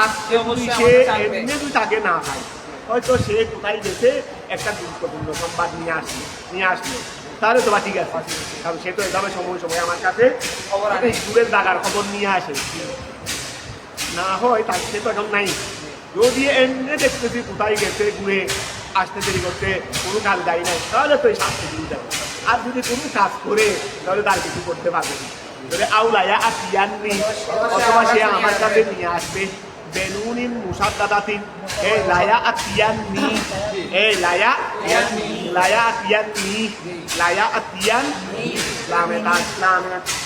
আজকে যদি অবশ্যই সে আমাদের থাকবে। এমনি যদি তাকে না খায়, হয়তো সে কোথায় গেছে একটা গুরুত্বপূর্ণ সংবাদ নিয়ে আসলো, তাহলে তো বা ঠিক আছে, কারণ সে তো এভাবে সময় সময় আমার কাছে খবর আনে। দূরের জায়গার খবর নিয়ে আসে, না হয় তার সে তো এখন নাই। যদি এমনি দেখতেছি কোথায় গেছে ঘুরে আসতে দেরি করতে, কোনো কাজ যাই নাই, তাহলে তো এই শাস্তি দিয়ে যাবে। আর যদি কোনো কাজ করে তাহলে তার কিছু করতে পারবে না। তাহলে আউলায়া আর তিয়াননি, অথবা সে আমার কাছে নিয়ে আসবে বেনুনিন মুসাদ্দাদাতিন, এই লায়া আতিয়াননি, এই লায়া আতিয়াননি, লায়া আতিয়ান লামে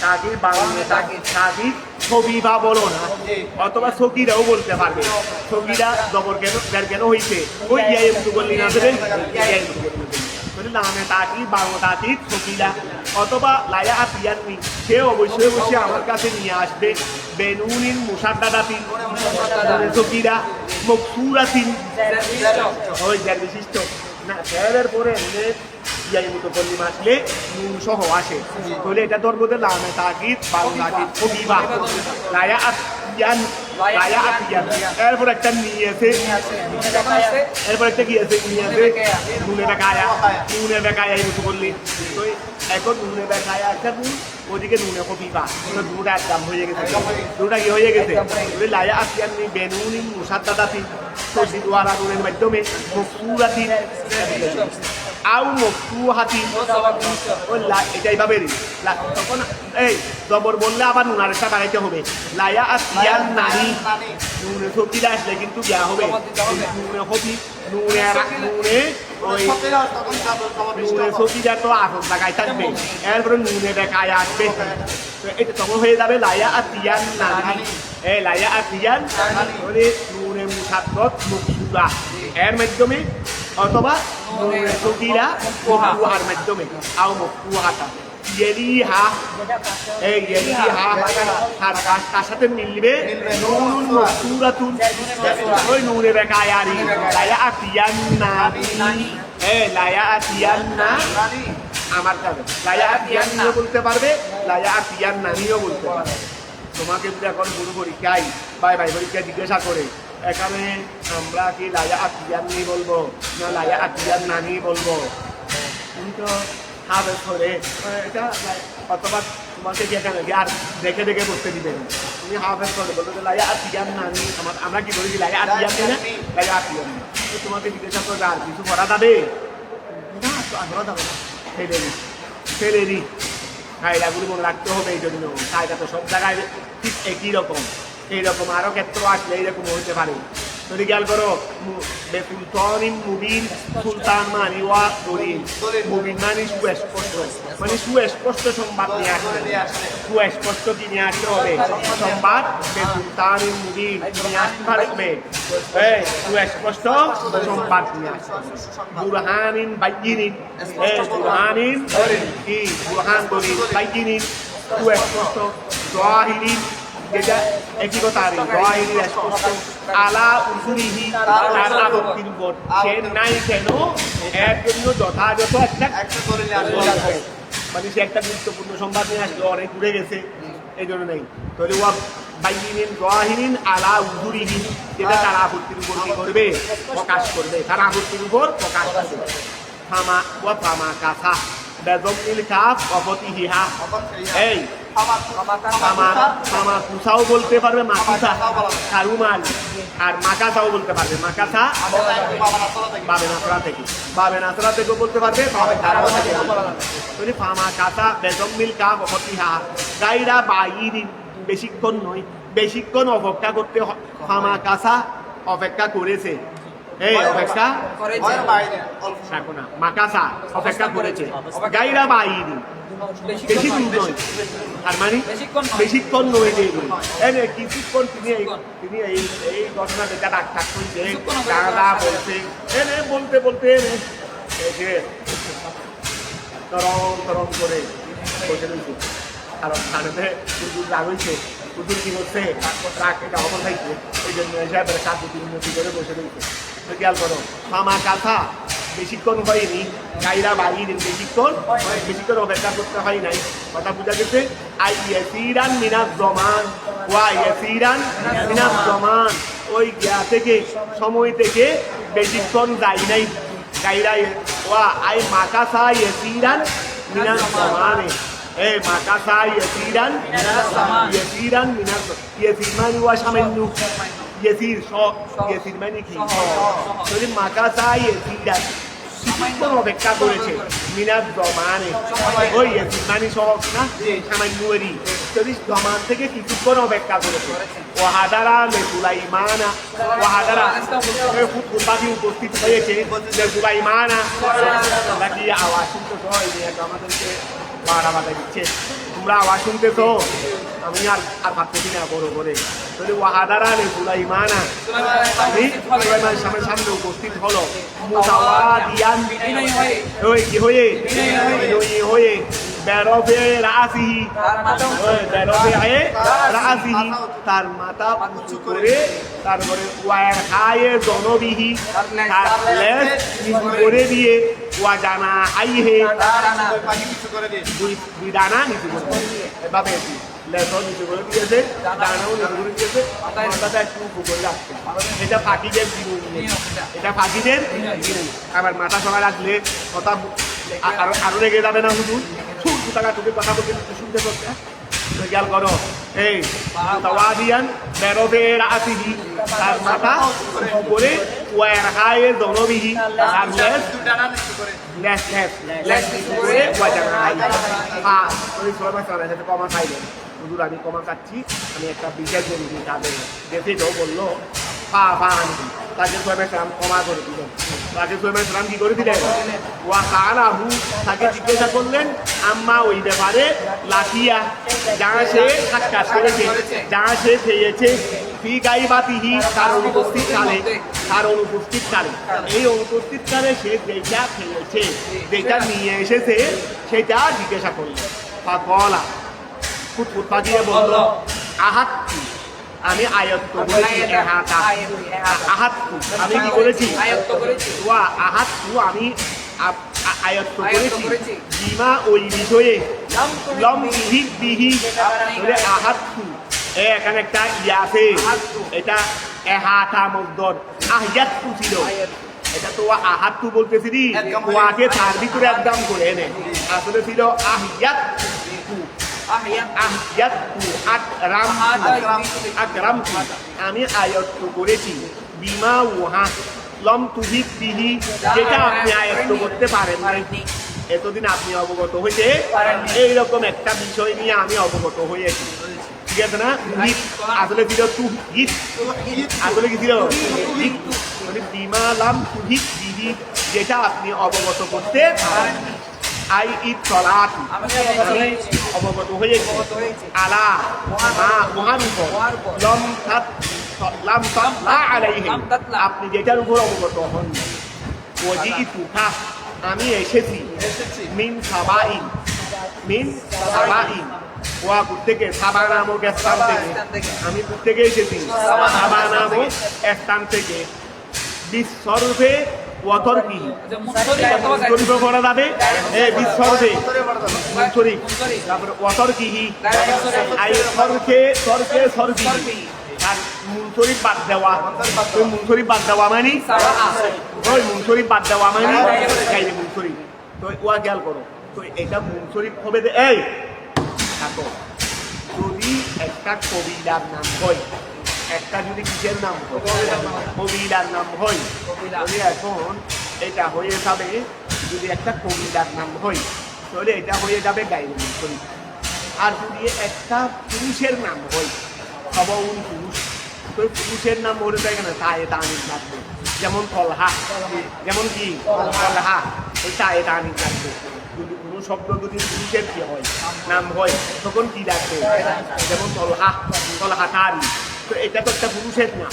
তাকি বাংলা তাকি ছবি বা বলো না, অথবা সকিরাও বলতে পারবে। সকিরা জবর কেন হইছে, ওই ইয়াই একটু বললি না দেবেন, নামে তাকি বাংলা তাকি সকিরা, অথবা লায়া আতিয়াননি, সে অবশ্যই অবশ্যই আমার কাছে নিয়ে আসবে বেনুনিন মুসাদ্দাদাতিন, সকিরা মকসুরাতিন, ওই যার বিশিষ্ট না এর পরে ইয়াই মতো কল্লিম আসলে নুন সহ আসে, তাহলে এটা ধরবো যে লামে তাকিদ বাংলা তাকিদ কবিবা লায়া আতিয়ান, লায়া আতিয়ান। এরপর একটা নিয়েছে, এরপর একটা কি আছে নিয়েছে নুনে বেকায়া এই মতো করলি, তো এখন নুনে বেকায়া একটা নুন, ওদিকে নুনে কবিবা, দুটা একদম হয়ে গেছে, দুটা কি হয়ে গেছে, লায়া আতিয়ান বেনুনিন মুসাদ্দাদাতিন তসদিদওয়ালা নুনের মাধ্যমে মকসুরাতিন আউ মকসুহাতিন, এটা এইভাবে তখন এই জবর বললে আবার নুনার একটা বাড়াইতে হবে, লায়া আতিয়ান নানি, নুনে সবজিটা আসলে কিন্তু দেওয়া হবে নুনে হবি, নুনে ওই নুনে সবজিটা তো আসল জায়গায় থাকবে, এরপরে নুনে বেকায় আসবে, এটা তখন হয়ে যাবে লায়া আতিয়ান নানি, এই লায়া আতিয়ান নুনে মুসাদ্দাত মকসুরা এর মাধ্যমে, অথবা নুনে সগীরা ওহার মাধ্যমে আও মকসুহাতা ইয়েলিহা, এই ইয়েলিহা তার সাথে মিলবে নুন মকসুরাতুন, ওই নুনে বেকায়ারি লায়া আতিয়ান নানি, এই লায়া আতিয়ান না আমার কাছে লায়া আতিয়ান নাও বলতে পারবে, লায়া আতিয়ান নানিও বলতে পারবে। তোমাকে যদি এখন গুরু পরীক্ষায় ভাই পরীক্ষায় জিজ্ঞাসা করে এখানে আমরা কি লায়া আতিয়ান্নি বলবো না লায়া আতিয়ান নানি বলবো, তুমি তো হাফেজ করে এটা, অথবা তোমাকে যেখানে আর দেখে দেখে বসতে দিবেন, তুমি হাফেজ করে বলবো যে লায়া আতিয়ান নানি, আমরা কি বলি লায়া আতিয়ান না লায়া আতিয়ান, তোমাকে জিজ্ঞাসা করবে আর কিছু করা যাবে না, তো আগ্রহ যাবে না, ফেলে দিই। কায়দাগুলি মনে রাখতে হবে, এই জন্য কায়দা তো সব জায়গায় ঠিক একই রকম, এইরকম আরও ক্ষেত্র আসলে এইরকম হতে পারে। যদি খেয়াল করো বেসুলতানিন মুবিন, সুলতান মানি ওয়া দলিল, মুবিন মানে সুস্পষ্ট, মানে সুস্পষ্ট সংবাদ নিয়ে আসবে, সুস্পষ্ট কি নিয়ে আসতে হবে সংবাদ, বেসুলতানিন মুবিন নিয়ে আসতে পারবে, সুস্পষ্ট সংবাদ নিয়ে আসতে হবে, বুরহানিন বাইয়িনিন, বুরহানিন কি বুরহান দলিল, বাইয়িনিন সুস্পষ্ট, যাহিরিন যেটা একই কথা আর যাহিরিন স্পষ্ট, আলা উসুরিহি তার আপত্তির উপর, সে নাই কেন এর জন্য যথাযথ একটা মানে সে একটা গুরুত্বপূর্ণ সংবাদ নিয়ে আসলো, অনেক ঘুরে গেছে এই জন্য নেই, তাহলে ওয়া বাইয়িনিন যাহিরিন আলা উসুরিহি, যেটা তার আপত্তির উপর কি করবে প্রকাশ করবে, তার আপত্তির উপর প্রকাশ করবে। ফামা ওয়া ফামা কাসা বেজমিল কাফ অফতিহিহা, এই ফামা কুসাও বলতে পারবে, মাকুসা কারুমাল, আর মাকাসাও বলতে পারবে, মাকাসা বাবে নাসরা থেকে, বাবে নাসরা থেকেও বলতে পারবে, বাবে কারাও থেকে বলতে, ফামা কাসা বেজমিল কাফ অফতিহা গাইরা বাইরিন, বেশিক্ষণ নয়, বেশিক্ষণ অপেক্ষা করতে, ফামা কাসা অপেক্ষা করেছে, এই অপেক্ষা থাকো না, মাকাসা অপেক্ষা করেছে, গাইরা বাইরি বেশি দূর নয়, তার মানে বেশিক্ষণ নয়, এনে কিছুক্ষণ তিনি এই ঘটনা যেটা ডাক্তার করছে দাদা বলছে, এনে বলতে বলতে এনে তরম করে বসে রয়েছে, কারণ তাদের কুকুর রাগ হয়েছে, কুকুর কি করছে রাগ এটা অবল থাকছে, এই জন্য সাহেবের কাজ উন্নতি করে বসে রয়েছে। খেয়াল করো মামা কাঁথা বেশিক্ষণ হয়নি, গাইরা বাইরে বেশিক্ষণ অপেক্ষা করতে হয় নাই, কথা বোঝা গেছে। আই ইয়াসিরান মিনাজ জমান ওয়া ইয়াসিরান মিনাজ জমান, ওই গিয়া থেকে সময় থেকে বেশিক্ষণ যাই নাই গাইরাই ওয়া আই মাকাসা ইয়াসিরান মিনাস জামানে এই মাকাসা ইয়াসিরান মিনাস ইয়াসির মানে ওয়া সামান্য ইয়াসির ইয়াসির মানে কি যদি মাকাসা ইয়াসিরান কিছুক্ষণ অপেক্ষা করেছে মিনাস জমানে ওই ইয়াসির মানে সহজ না সামান্যেরই যদি জমান থেকে কিছুক্ষণ অপেক্ষা করেছে ওয়াহাদারা সুলাইমানা ওয়াহাদারা ফুটবাদী উপস্থিত হয়েছে সুলাইমানা নাকি আওয়াজ শুনতেছ আমাদেরকে বাড়া বাধা দিচ্ছে তোমরা আওয়াজ শুনতেছ আমি আর ভাবতেছি না বড় করে যদি ওয়াহাদারা সুলাইমানা সুলাইমান সামনে উপস্থিত হলো মুতাওয়াদিয়ান ওই কি হয়ে হয়ে বেরবে রাসিহি তার মাথা উঁচু করে তারপরে ওয়ার খায়ে জনবিহি তার লেজ নিচু করে দিয়ে ওয়া জানা আইহে দুই দানা নিচু করে এভাবে লেজও নিচু করে দিয়েছে দানাও নিচু করে দিয়েছে মাথাটা একটু উঁচু করে রাখছে এটা ফাঁকিদের এটা ফাঁকিদের আবার মাথা সবাই রাখলে কথা আরো রেগে যাবে না শুধু টাকা টুকে কথা বলতে শুনতে করতে খেয়াল করো এই তাওয়াদিয়ান বেরবে রাসিহি তার মাথা উপরে ওয়ার হায়ে জনবিহি আর লেস করে ওয়াজানা ওই সবাই সাথে কমা খাইলেন হুজুর আমি কমা খাচ্ছি আমি একটা বিশেষ জমি তাদের দেখে তো বললো তাকে সোহেব ক্ষমা করে দিলেন তাকে সোহেব কি করে দিলেন ওয়া কানাহু তাকে জিজ্ঞাসা করলেন আম্মা ওই ব্যাপারে লাঠিয়া যা সে সাক্ষাৎ করেছে যা সে পেয়েছে ফি গাইবাতিহি তার অনুপস্থিত কালে এই অনুপস্থিত কালে সে যেটা পেয়েছে যেটা নিয়ে এসেছে সেটা জিজ্ঞাসা করলেন বলা ফুটফুট পাঠিয়ে বলল আহাত আমি আয়ত্ত করেছি আহাত্তু আমি কি করেছি ওয়া আহাত্তু আমি আয়ত্ত করেছি বিমা ওই বিষয়ে লম বিহি বলে আহাত্তু এখানে একটা ইয়া আছে এটা এহাতা মদ্দর আহিয়াত্তু ছিল এটা তো আহাত্তু বলতেছি ওয়াকে তার ভিতরে একদম করে এনে আসলে ছিল আমি আয়ত্ত করেছি বিমা ওহা লম তুহিত বিহি যেটা আপনি আয়ত্ত করতে পারেন নাই এতদিন আপনি অবগত হইতে এইরকম একটা বিষয় নিয়ে আমি অবগত হয়েছি ঠিক আছে না আসলে ছিল তুহিত আসলে কি ছিল বিমা লাম তুহিত বিহি যেটা আপনি অবগত করতে পারেন আই ঈদ চলাত আমি অবগত হয়েছি আলা মহানুভ লাম তাতলা আলাইহি আপনি যেটার উপর অবগত হন ওজি ইতুকা আমি এসেছি মিন সাবাইন ওয়া থেকে সাবা নামক স্থান থেকে আমি থেকে এসেছি সাবা নামক স্থান থেকে বিশ্বরূপে ওয়াতরকি মুনসরিফ করা যাবে বিশ্বরূপে মুনসরিফ তারপরে ওয়াতরকিহি আই সরকি আর মুনসরিফ বাদ দেওয়া ওই মুনসরিফ বাদ দেওয়া মানে ওই মুনসরিফ বাদ দেওয়া মানে গাইলে মুনসরিফ তো ওয়া খেয়াল করো তো এটা মুনসরিফ হবে এই থাকো যদি একটা কবিরার নাম হয় একটা যদি কিসের নাম কবিরার নাম হয় তাহলে এখন এটা হয়ে যাবে যদি একটা কবিরার নাম হয় তাহলে এটা হয়ে যাবে গাইলে মুনসরিফ আর যদি একটা পুরুষের নাম হয় সবউন পুরুষ তো পুরুষের নাম হলে যায় কেন তায়ে তানিস লাগবে যেমন তলহা যেমন কি তলহা ওই তায়ে তানিস লাগবে যদি কোনো শব্দ যদি পুরুষের কি হয় নাম হয় তখন কি লাগবে যেমন তলহা তারি তো এটা তো একটা পুরুষের নাম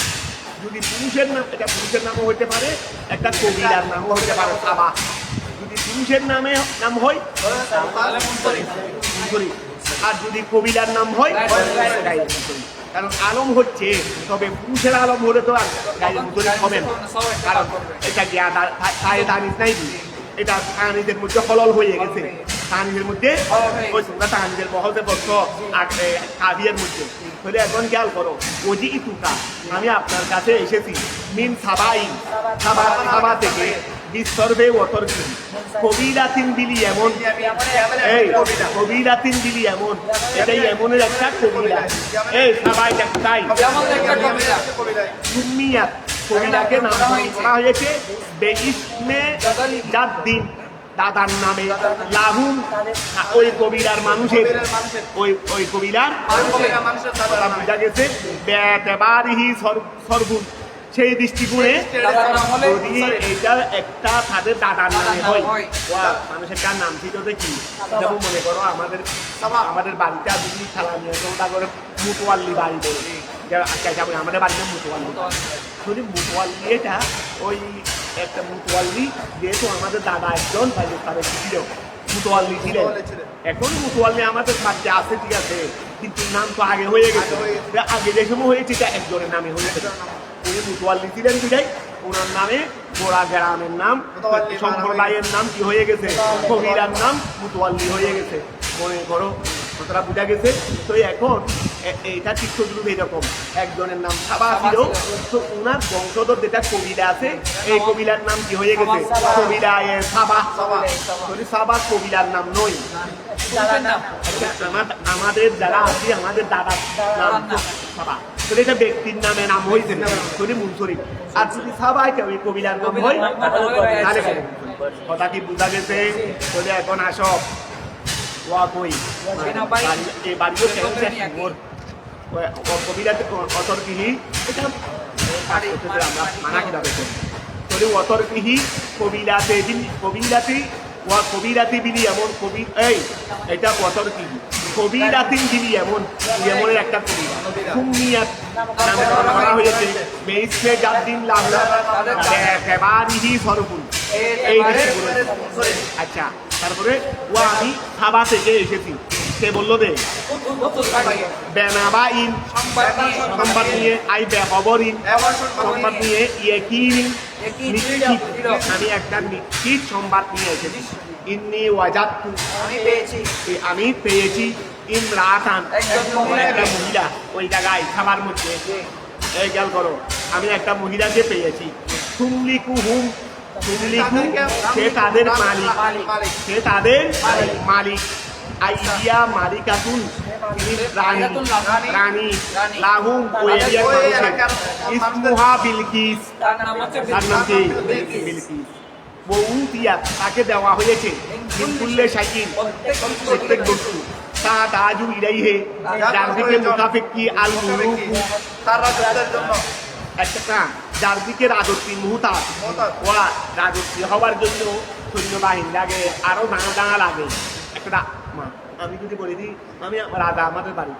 যদি পুরুষের নাম এটা পুরুষের নামও হইতে পারে একটা কবিরার নামও হইতে পারে সাবা যদি পুরুষের নাম হয় আর যদি কবিরার নাম হয় কারণ আলম হচ্ছে তবে পুরুষের আলম হলে তো আর গায়ে মুসলিম হবে না কারণ এটা গিয়া তাই তানিস নাই এটা তানিসের মধ্যে হলল হয়ে গেছে তাহানিদের মধ্যে ওই তোমরা তাহানিদের বহতে বলছ কাবিয়ার মধ্যে তাহলে এখন খেয়াল করো ওজি ইতুকা আমি আপনার কাছে এসেছি মিন সাবাই সাবা থেকে বিসর্বে অতর্কি কবিরাতিন বিলি এমন এই কবিরাতিন বিলি এমন এটাই এমনের একটা কবিরা এই সাবাই একটাই সুমিয়াত কবিরাকে নাম করা হয়েছে বেইসমে জাদ্দিন দাদার নামে লাহুম ওই কবিরার মানুষের ওই কবিরার বুঝা গেছে বেতেবারিহি সরবুন সেই দৃষ্টিকোণে যদি এইটা একটা তাদের দাদার নামে হয় মানুষের কার নাম ছিল দেখি যেমন মনে করো আমাদের বাড়িতে যদি খেলা নিয়ে ওটা করে মুতোয়াল্লি বাড়ি বলে আমাদের বাড়িতে মুতোয়াল্লি যদি মুতোয়াল্লি এটা ওই একটা মুতোয়াল্লি যেহেতু আমাদের দাদা একজন তাদের ছিল মুতোয়াল্লি ছিলেন এখন মুতোয়াল্লি আমাদের বাড়িতে আছে ঠিক আছে কিন্তু নাম তো আগে হয়ে গেছে আগে যে সময় হয়েছে এটা একজনের নামে হয়েছে উনি মুতোয়াল্লি ছিলেন বিদায় ওনার নামে গোড়া গ্রামের নাম সম্প্রদায়ের নাম কি হয়ে গেছে কবিরার নাম মুতোয়াল্লি হয়ে গেছে মনে করো কথাটা বোঝা গেছে তো এখন এইটা চিত্রগুলো এইরকম একজনের নাম সাবা ছিল তো ওনার বংশধর যেটা কবিরা আছে এই কবিলার নাম কি হয়ে গেছে কবিরা সাবা সাবা কবিলার নাম নয় আমাদের যারা আছে আমাদের দাদার নাম সাবা তাহলে এটা ব্যক্তির নামে নাম হয়েছে মুনসরিফ আর যদি সাবাই ওই কবিলার নাম হয় তাহলে কথা কি বোঝা গেছে তাহলে এখন আসো ওয়াকই এই বাড়িও কেমন কবিরাতে অতর্কিহি এটা আমরা মানা কিভাবে করি তাহলে অতর্কিহি কবিলাতে ওয়া কবিরাতি বিলি এমন কবি এই এটা অতর্কিহি কবিরাতিন বিলি এমনের একটা কবিরা সুমিয়াত নামে করা হয়েছে বেইসে জাদ্দিন লাহলা কেবারিহি সরফুল এই আচ্ছা তারপরে ও আমি সাবা থেকে এসেছি সে বললো দে বেনাবা ইন সংবাদ নিয়ে আই বেহবর ইন সংবাদ নিয়ে আমি একটা নিশ্চিত সংবাদ নিয়ে এসেছি ইন্নি ওয়াজাতু আমি পেয়েছি ইমরাতান একটা মহিলা ওই জায়গায় খাবার মধ্যে এই খেয়াল করো আমি একটা মহিলাকে পেয়েছি তুমলিকুহুম সে তাদের মালিক আইডিয়া মালিকাতুন রানী লাহুম ওই এরিয়ার মানুষের ইসমুহা বিলকিস তার নাম কি বিলকিস বউতিয়া তাকে দেওয়া হয়েছে বিলকুল্লে শাকিন প্রত্যেক বস্তু তা তাজু ইলাইহে যার দিকে মুনাফিক কি আল মুলুকু তার রাজত্বের জন্য একটা যার দিকে রাজত্বী মুহূর্ত ওরা রাজত্বী হওয়ার জন্য সৈন্যবাহিনী লাগে আরো ডাঙা লাগে একটা আমি যদি বলি দিই আমি রাজা আমাদের বাড়ি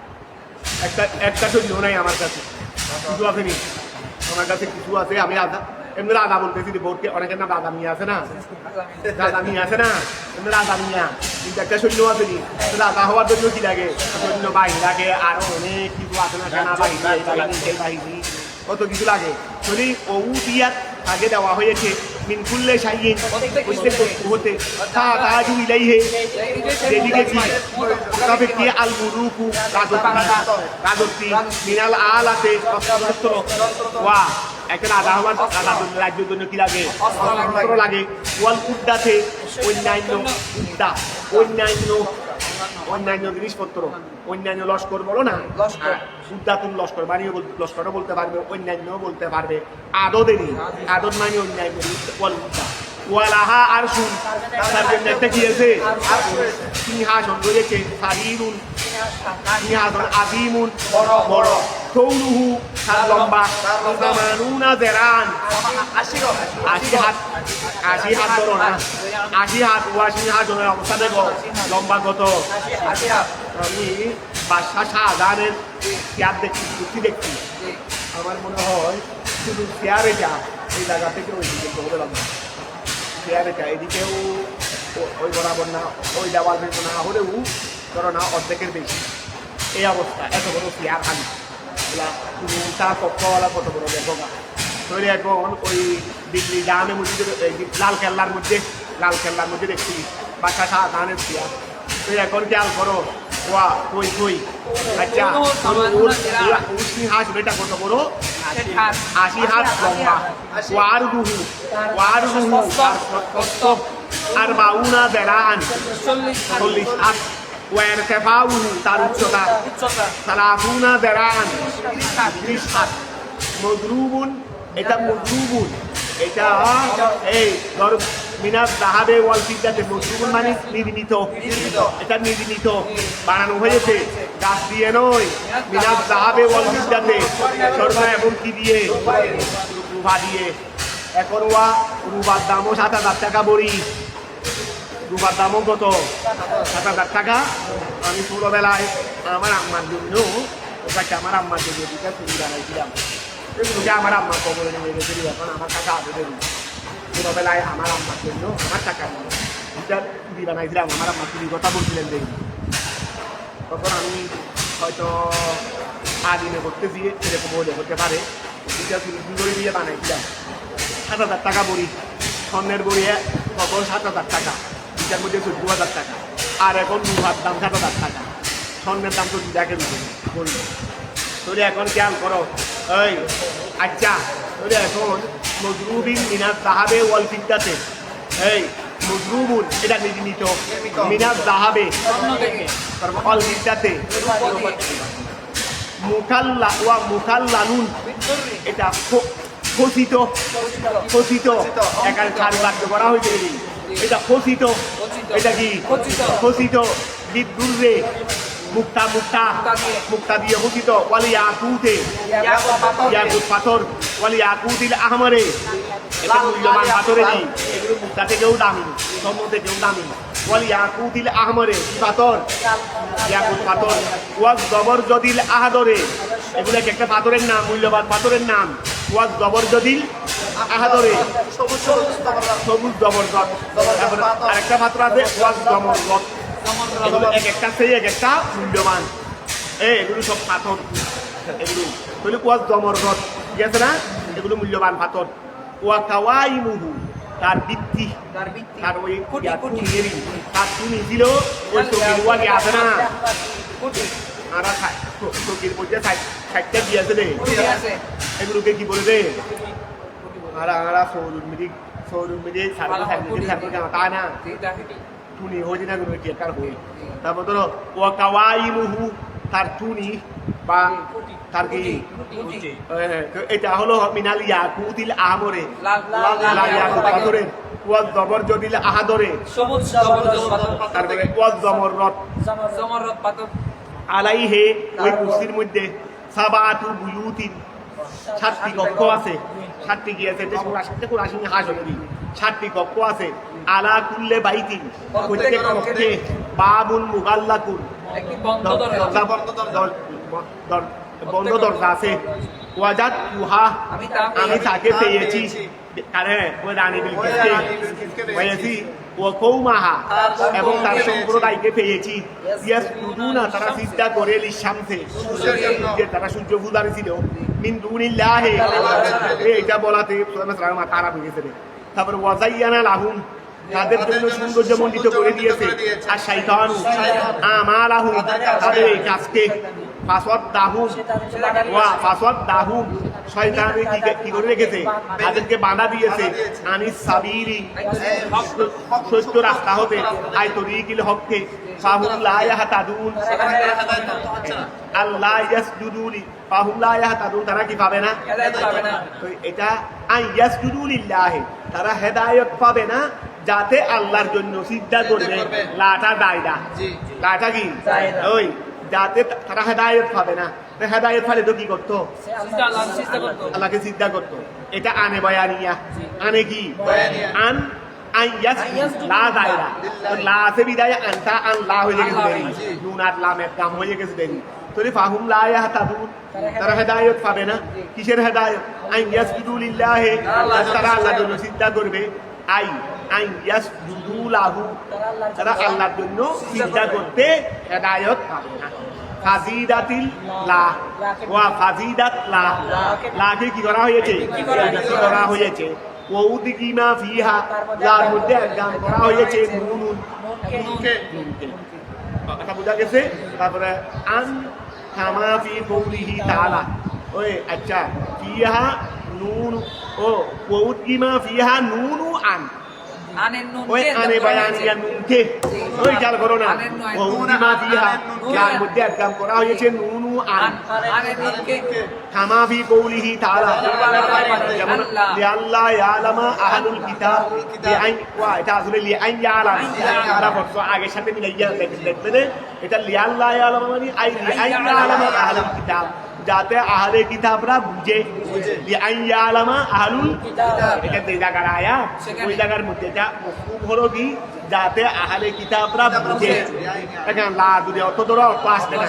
একটা সৈন্য নাই আমার কাছে কিছু আছে নি আমার কাছে কিছু আছে আমি রাজা এমনি রাজা বলতেছি ভোটকে অনেকের নাম রাজা মিয়া আছে না এমনি রাজা মিয়া কিন্তু একটা সৈন্য আছে নি রাজা হওয়ার জন্য কি লাগে সৈন্য বাহিনী লাগে আরো অনেক কিছু আছে না সেনা বাহিনী সেই বাহিনী কত কিছু লাগে যদি ওউতিয়াত আগে দেওয়া হয়েছে মিনকুল্লে শাইইন প্রত্যেক বস্তু হতে তাজু ইলাইহে যেদিকে কি মুনাফিক কি আল মুলুকু রাজত্বী মিনাল আলাতে অস্ত্র ওয়া একটা রাজ্যের জন্য কি লাগে অস্ত্র লাগে ওয়াল উদ্দাতে অন্যান্য জিনিসপত্র অন্যান্য লস্কর বলো না উদ্দাতুন লস্কর বানিয়ে লস্করও বলতে পারবে অন্যান্য বলতে পারবে আদত মানে অন্যান্য ওয়ালাহা আর শুন তার জন্য একটা কি আছে সিংহাসন রয়েছে সারিরুন সিংহাসন আজিমুন বড় তৌলুহু তার লম্বা সামানুনা জেরান 80 হাত ধরো না 80 হাত ওয়া সিংহাসনের অবস্থা দেখো লম্বা কত 80 হাত আমি বাদশাহ শাহজাহানের চেয়ার দেখছি আমার মনে হয় শুধু চেয়ারে যা এই জায়গা থেকে ওই দিকে হবে লম্বা চেয়ারে যা এদিকেও ওই বরাবর না ওই দেওয়াল ভেঙে না হলেও ধরো না অর্ধেকের বেশি এই অবস্থা এত বড় চেয়ার আনি তুমি তা কক্ষওয়ালা কত বড় দেখো না তৈরি এখন ওই দিল্লি জামে মসজিদের লাল কেল্লার মধ্যে দেখছি বাচ্চা সাধারণের দিয়া তো এখন খেয়াল করো ওয়া কই কই আচ্ছা উষ্ণি হাঁস এটা কত বড় 80 হাত লম্বা ওয়ারুহু আর বাউনা দেরান 40 হাত ওয়ার কেফাউহু তার উচ্চতা সালাফুনা দেরান 30 হাত মদরুবুন এটা মদরুবুন এটা এই ধর মিনার জাহাবে ওয়াল ফিদ্দাতে মজরুবুন মানে নির্মিত এটা নির্মিত বানানো হয়েছে গাছ দিয়ে নয় মিনার জাহাবে ওয়াল ফিদ্দাতে স্বর্ণ এবং কি দিয়ে রূপা দিয়ে এখন ওয়া রূপার দামও 7,000 টাকা বড়ি রূপার দামও কত 7,000 টাকা আমি ছোটবেলায় আমার আম্মার জন্য ওটাকে আমার আম্মার জন্য দুটা চুরি বানাইছিলাম এগুলোকে আমার আম্মা কবরে নিয়ে গেছিল এখন আমার কাছে আগে দেবো ছোটবেলায় আমার আম্মার জন্য আমার টাকা নিয়ে দুটা চুরি বানাইছিলাম আমার আম্মা চুরির কথা বলছিলেন দেখি তখন আমি হয়তো আদিনে করতেছি এরকম হলে হতে পারে দুটা চুরি চুরি দিয়ে বানাইছিলাম 7,000 টাকা বড়ি স্বর্ণের বড়ি তখন 7,000 টাকা দুটার মধ্যে 14,000 টাকা আর এখন রূপার দাম 7,000 টাকা স্বর্ণের দাম তো দুটাকে বললো তোরে এখন খেয়াল করো এই আচ্ছা তোরে এখন মজরুবিন মিনার জাহাবে ওয়াল ফিদ্দাতে এই মজরুবুন এটা নির্মিত মিনার জাহাবে ওয়াল ফিদ্দাতে মুখাল্লালুন এটা খচিত এখানে চারি বাক্য করা হয়েছে এটা খচিত এটা কি খচিত বিদ্যুরে মুক্তা দিয়ে খচিত ওয়ালি আকুতে ইয়াকুত পাথর ওয়ালি আকুতিল আহমারে এটা মূল্যবান পাথরে কি এগুলো মুক্তা থেকেও দামি স্বর্ণ থেকেও দামি ওয়ালি আকুতিল আহমারে পাথর ইয়াকুত পাথর ওয়াজ জবরজদিল আহাদরে এগুলো একটা পাথরের নাম মূল্যবান পাথরের নাম ওয়াজ জবরজদিল আহাদরে সবুজ জবরদত আরেকটা পাথর আছে ওয়াজ জবরদত এগুলো এক একটা সেই এক একটা মূল্যবান এগুলো সব পাথর এগুলো তাহলে ওয়াজ জবরদত ঠিক আছে না এগুলো মূল্যবান পাথর ওয়া কাওয়াইমুহু তার ভিত্তি তার ওই তার চুনি ছিল ওই চোখের ওয়াকে আছে না আর চোখের মধ্যে সাইডটা দিয়েছে রে এগুলোকে কি বলে রে আরা সৌরুন মিডিক তাই না টুনি হয়েছে না কোনো কি কার হয়ে তারপর ধরো ও কাওয়াইমুহু তার টুনি বা তার কি এটা হলো মিনাল ইয়াকুতিল আহমরে লাল ইয়াকুত পাথরের ওয়াজ জবরজদিল আহাদরে তারপরে ওয়াজ জমররত পাথর আলাইহে ওই কুরসির মধ্যে সাবাতু বুয়ুতিন 7টি কক্ষ আছে 7টি কি আছে 7টি হাঁস হলো 7টি কক্ষ আছে আলা কুল্লে বাইতিন প্রত্যেক কক্ষে বাবুন মুগাল্লাকুন একটি বন্ধ দরজা আছে ওয়াজাত ইউহা আমি তাকে পেয়েছি কারে ওই রানী বিলকিসকে পেয়েছি ও কৌমাহা এবং তার সম্প্রদায়কে পেয়েছি ইয়াসজুদুনা তারা সিজদা করে লিশামসে তারা সূর্য পূজারী ছিল মিন দুনিল্লাহি এটা বলাতে তারা ভেঙেছে তারপর ওয়াজাইয়ানা লাহুম তাদের জন্য সৌন্দর্য মণ্ডিত করে দিয়েছে আর শয়তান আমালাহুম তাদের এই কাজকে ফাসওয়াদ শয়তান কি করে রেখেছে তাদেরকে বাধা দিয়েছে আনিস সাবিলি সত্য রাস্তা হতে আই তরিকিল হককে ফাহুম লা ইয়াহতাদুন আল্লাহ ইয়াসজুদুলি ফাহুম লা ইয়াহতাদুন তারা কি পাবে না তো এটা আই ইয়াসজুদু লিল্লাহি তারা হেদায়েত পাবে না যাতে আল্লাহর জন্য সিজদা করবে লাটা দায়রা লাটা কি ওই যাতে তারা হেদায়েত পাবে না হেদায়েত পালে তো কি করতো আল্লাহকে সিজদা করতো এটা আনে বয়ানিয়া আনে কি আন আইয়াস লা দায়রা লা সে বিদায় আনতা আন লা হয়ে গেছে দেরি নুনাত লামের কাম হয়ে গেছে দেরি তোরে ফাহুম লা ইয়াহতাদুন তারা হেদায়েত পাবে না কিসের হেদায়েত আইয়াসজুদু লিল্লাহি তারা আল্লাহর জন্য সিজদা করবে ইয়াসজুদু লাহু তারা আল্লাহর জন্য সিজদা করতে হেদায়েত পাবে না ফাজিদাতিল লা ওয়া ফাজিদাত লা লাকে কি করা হয়েছে করা হয়েছে ওউদিকিমা ফিহা যার মধ্যে একদম করা হয়েছে নুনুন নুনকে কথা বোঝা গেছে। তারপরে আন কামা ফি কওলিহি তাআলা, ওই আচ্ছা ফিহা নুন ও ওউদগিমা ফিহা নুনু আন, ওই আনে বায়ানিয়া নুনকে, ওই খেয়াল করো না, ওউদগিমা ফিহা যার মধ্যে একদম করা হয়েছে নুনু আন কামা ফি কওলিহি তাআলা, যেমন লিআল্লাহ ইয়ালামা আহলুল কিতাব লিআইন, ওয়া এটা আসলে লিআইন ইয়ালাম, আমরা বলছো আগের সাথে মিলাইয়া দেখবে, এটা লিআল্লাহ ইয়ালামা মানে আই লিআইন ইয়ালামা আহলুল কিতাব, যাতে আহলে কিতাবরা বুঝে, লিআইন ইয়ালামা আহলুল কিতাব, এটা যে জায়গার আয়াত ওই জায়গার মধ্যে এটা মফহুম হলো কি, যাতে আহলে কিতাবরা বুঝে। এখন লা দুই অর্থ ধরো অর্থ আসবে না,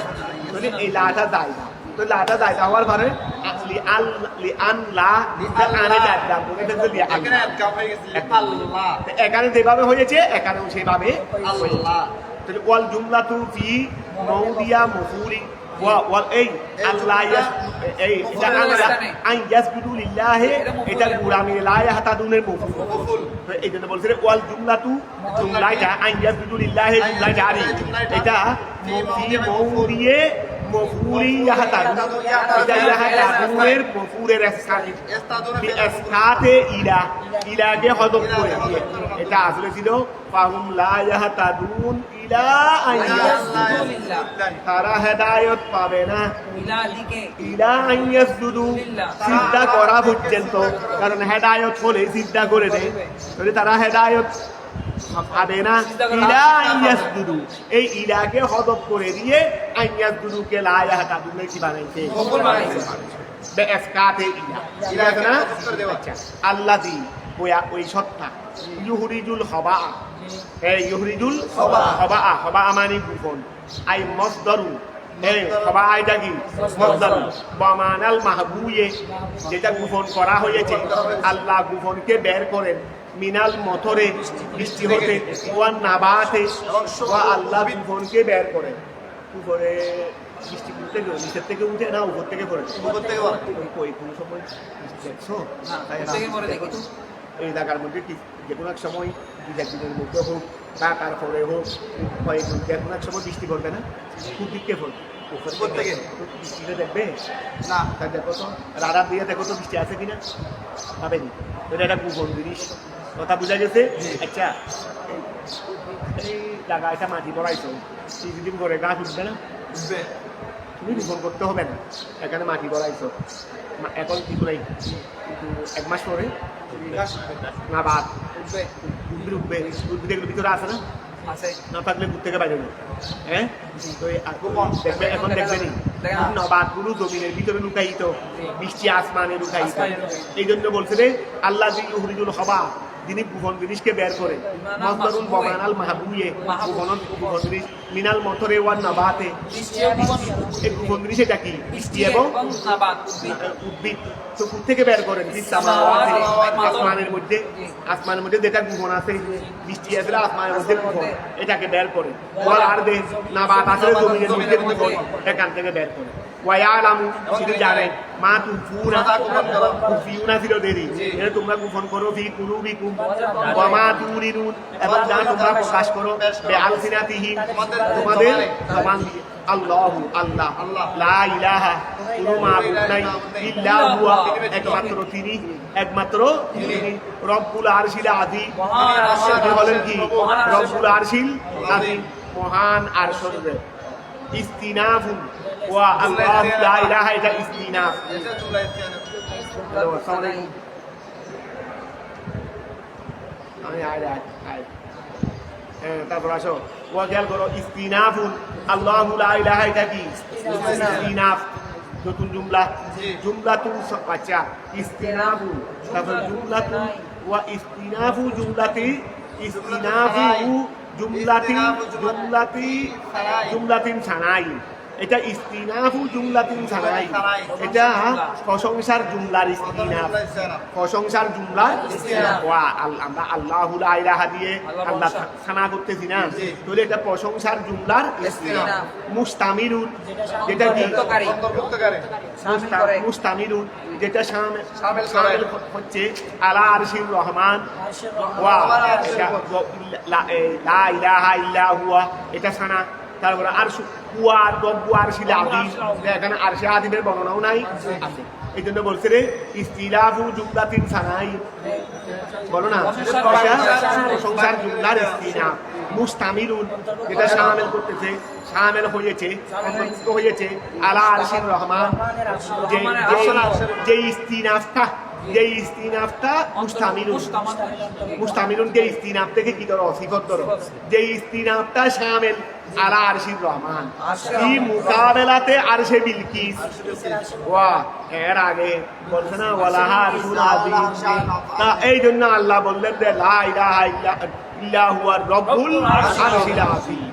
মানে এই লাটা যায় না, তো লাটা যায় হওয়ার পরে লিআন লা আনে যাইতাম, এখানে যেভাবে হয়েছে এখানেও সেভাবে আল্লাহ। তাহলে ওয়াল জুমলাতু ফি মাউদিয়া মফুলি ওয়াল এই আল্লাহ এই এটা আন ইয়াসজুদু লিল্লাহি, এটা কুরআনে লা ইয়াহতাদুনের মফুল, তো এই জন্য বলছে ওয়াল জুমলাতু, জুমলাটা আন ইয়াসজুদু লিল্লাহি জুমলা জারি, এটা ফি মাউদিয়ে মফুলি ইয়াহতাদু, এটা ইয়াহতাদুনের মফুলের এসকাতে ইলা, ইলাকে হযফ করে দিয়ে, এটা আসলে ছিল ফাহুম লা ইয়াহতাদুন ইলা আন ইয়াসজুদু লিল্লাহ, তারা হেদায়েত পাবে না ইলা আন ইয়াসজুদু, সিজদা করা পর্যন্ত, কারণ হেদায়েত হলে সিজদা করে দেয়, তাহলে তারা হেদায়েত পাবে না ইলা আন ইয়াসজুদু, এই ইলাকে হযফ করে দিয়ে আন ইয়াসজুদুকে লা ইয়াহতাদুন কি বানাইছে, মফুল বানাইছে, বেএসকাতে ইলা, ইলা না আচ্ছা আল্লাযী ওই সত্তা, ইউহরিজুল খবা, এই ইউহরিজুল খবা মানে গোপন, আই মসদারু, এই খবা আইটা কি মসদারু, বামানাল মাহবুয়ে, যেটা গোপন করা হয়েছে, আল্লাহ গোপনকে বের করেন, মিনাল মতরে বৃষ্টি হতে, ওয়ান নাবাতে, ওয়া আল্লাহ গোপনকে বের করেন, উপরে বৃষ্টি উঠতে গেল নিচের থেকে উঠে না উপর থেকে পড়ে, উপর থেকে ওই কোন সময় দেখছো এই জায়গার মধ্যে যে কোনো এক সময় দু একদিনের মধ্যে হোক বা তারপরে হোক কয়েকদিন যে কোনো এক সময় বৃষ্টি পড়বে না, খুব দিককে পড়বে উপর থেকে বৃষ্টিটা দেখবে না, তা দেখো তো রাডার দিয়ে দেখো তো বৃষ্টি আছে কিনা, পাবেনি, এটা একটা গোপন জিনিস, কথা বোঝা গেছে। আচ্ছা এই জায়গা এটা মাটি পড়াইছো, কিছুদিন করে গাছ উঠবে না, উঠবে, তুমি গোপন করতে হবে না, এখানে মাটি পড়াইছো, এখন কি করে কিন্তু এক মাস পরে না বাদ উঠবে, উদ্ভিদের ভিতরে আছে না, না থাকলে দূর থেকে বাইরে, হ্যাঁ দেখবে, এখন দেখবে নি নবাদগুলো জমিনের ভিতরে লুকাইত, বৃষ্টি আসমানে লুকাইত, এই জন্য বলছে রে আল্লাহ ইউহরিজুল খবা, যিনি গোপন জিনিসকে বের করে, মসদারুল বমানাল মাহবুয়ে, গোপন জিনিস, মিনাল মতরে ওয়ান নাবাতে, এই গোপন জিনিস এটা কি বৃষ্টি এবং উদ্ভিদ, তো থেকে বের করেন আসমানের মধ্যে যেটা গোপন আছে, বৃষ্টি আসলে আসমানের মধ্যে গোপন, এটাকে বের করে, ওয়াল আরদে নাবাত আসলে জমিনের মধ্যে গোপন, এখান থেকে বের করে, ওয়ায়ালামু শুধু জানেন মা তুফিউনা ছিল দেরি, এটা তোমরা গোপন করো ফি কুলুবিকুম ওয়া মা তুরিনুন, এবং যা তোমরা প্রকাশ করো বিআলসিনাতিহিম তোমাদের জবান দিয়ে, আল্লাহু আল্লাহ, লা ইলাহা কোনো মাবুদ নাই, ইল্লা হুয়া একমাত্র তিনি, একমাত্র তিনি, রব্বুল আরশিল আযীম, বলেন কি রব্বুল আরশিল আযীম, মহান আরশের, ইস্তিনাফুন ওয়া আল্লাহু লা ইলাহা ইল্লা ইস্তিনাফ। আসসালামু আলাইকুম, আমি তারপর আসো ওয়া খেয়াল করো, ইস্তিনাফুন আল্লাহু লা ইলাহা ইল্লা কি ইস্তিনাফ, নতুন জুমলা, জুমলাতু আচ্ছা ইস্তিনাফু, তারপর জুমলাতু ওয়া ইস্তিনাফু জুমলাতি, ইস্তিনাফু জুমলাতি জুমলাতিন সানাই, এটা ইস্তিনাফু জুমলাতিন সানাই, এটা প্রশংসার জুমলার ইস্তিনাফ, প্রশংসার জুমলার ইস্তিনাফ। ওয়া আমরা আল্লাহু লা ইলাহা দিয়ে আল্লাহ সানা করতেছি না, তাহলে এটা প্রশংসার জুমলার ইস্তিনাফ। মুস্তামিরুন যেটা কি মুস্তামিরুন যেটা শামিল হচ্ছে আলা আরশির রহমান। ওয়া লা ইলাহা ইল্লা হুয়া এটা সানা। তারপরে আরশ হুয়া রব্বু আরশিল আযীম, এখানে আরশে আযীমের বর্ণনাও নাই আছে, এই জন্য বলছে রে ইস্তিলাফু জুমলাতিন সানাই, বলো না প্রশংসার জুমলার ইস্তিনাফ। মুস্তামিলুন যেটা শামিল করতেছে, শামিল হয়েছে, অন্তর্ভুক্ত হয়েছে আলা আরশির রহমান, যে ইস্তিনাফটা মুস্তামিলুন যে ইস্তিনাফ থেকে কি ধরো সিফত ধরো, যে ইস্তিনাফটা শামিল আলা আরশির রহমান এই মুকাবেলাতে আরশে বিলকিস। ওয়া এর আগে বলছে না ওয়ালাহা আরশুল আযীম, তা এই জন্য আল্লাহ বললেন যে লা ইলাহা ইল্লা হুয়ার রব্বুল আরশিল আযীম।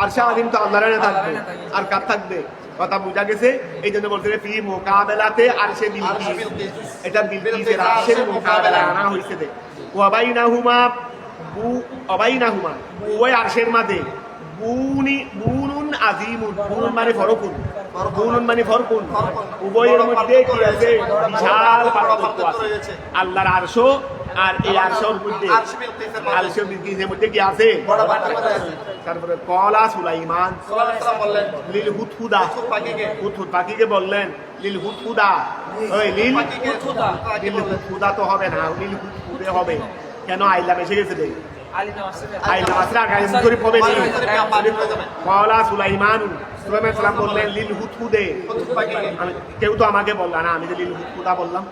আরশে আযীম তো আল্লাহর না থাকবে, আর কার থাকবে? কথা বুঝা গেছে? এই জন্য বলতে ফি মুকাবেলাতে আরশে বিলকিস, এটা বিলকিসের আরশের মুকাবেলা আনা হইছে। দে ওয়া বাইনাহুমা ওই আরশের মাঝে বুনুন আযীমুন, বুনুন মানে ফরকুন, বুনুন মানে ফরকুন, উভয়ের মধ্যে কি আছে? বিশাল পার্থক্য আছে। আল্লাহর আরশ আর এই আরশের মধ্যে, আরশের বিলকিসের মধ্যে কি আছে? বড় পার্থক্য আছে। তারপরে কলা সুলাইমান লিল হুদহুদা, হুদহুদ পাখিকে বললেন লিল হুদহুদা, ওই লিল হুদহুদা তো হবে না, লিল হুদহুদে হবে। কেন? আইলা বেশি গেছে দেখ সুলাইমান বললেন লিল হুদহুদে, কেউ তো আমাকে বলল না, আমি যে লিল হুদহুদা বললাম।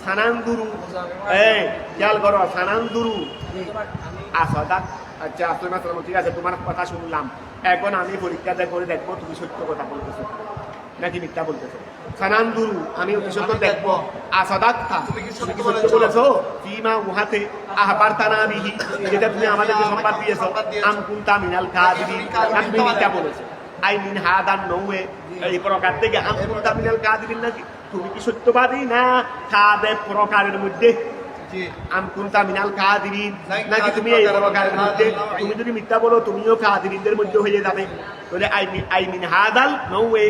সানান্দুরু, খেয়াল করো, সানান্দুরু আসাদাক। আচ্ছা সুলাইমান সালাম ঠিক আছে, তোমার কথা শুনলাম, এখন আমি পরীক্ষা করে দেখবো তুমি সত্য কথা বলতেছো নাকি মিথ্যা বলতেছো। সানান্দুরু আমি অতি সত্য দেখবো, আসাদাক্তা তুমি কি সত্য বলেছো, ফিমা উহাতে আহবারতানা বিহি যেটা তুমি আমাদেরকে সংবাদ দিয়েছো, আম কুনতা মিনাল কাযিবিন তুমি মিথ্যা বলেছো। আই মিন হাদান নওয়ে এই প্রকার থেকে আম কুনতা মিনাল কাযিবিন নাকি তুমি কি সত্যবাদী না কাযিব প্রকারের মধ্যে, আম কুনতা মিনাল কাযিবিন নাকি তুমি এই প্রকারের মধ্যে, তুমি যদি মিথ্যা বলো তুমিও কাযিবিনদের মধ্যে হয়ে যাবে। বলে আই মিন হাদাল নওয়ে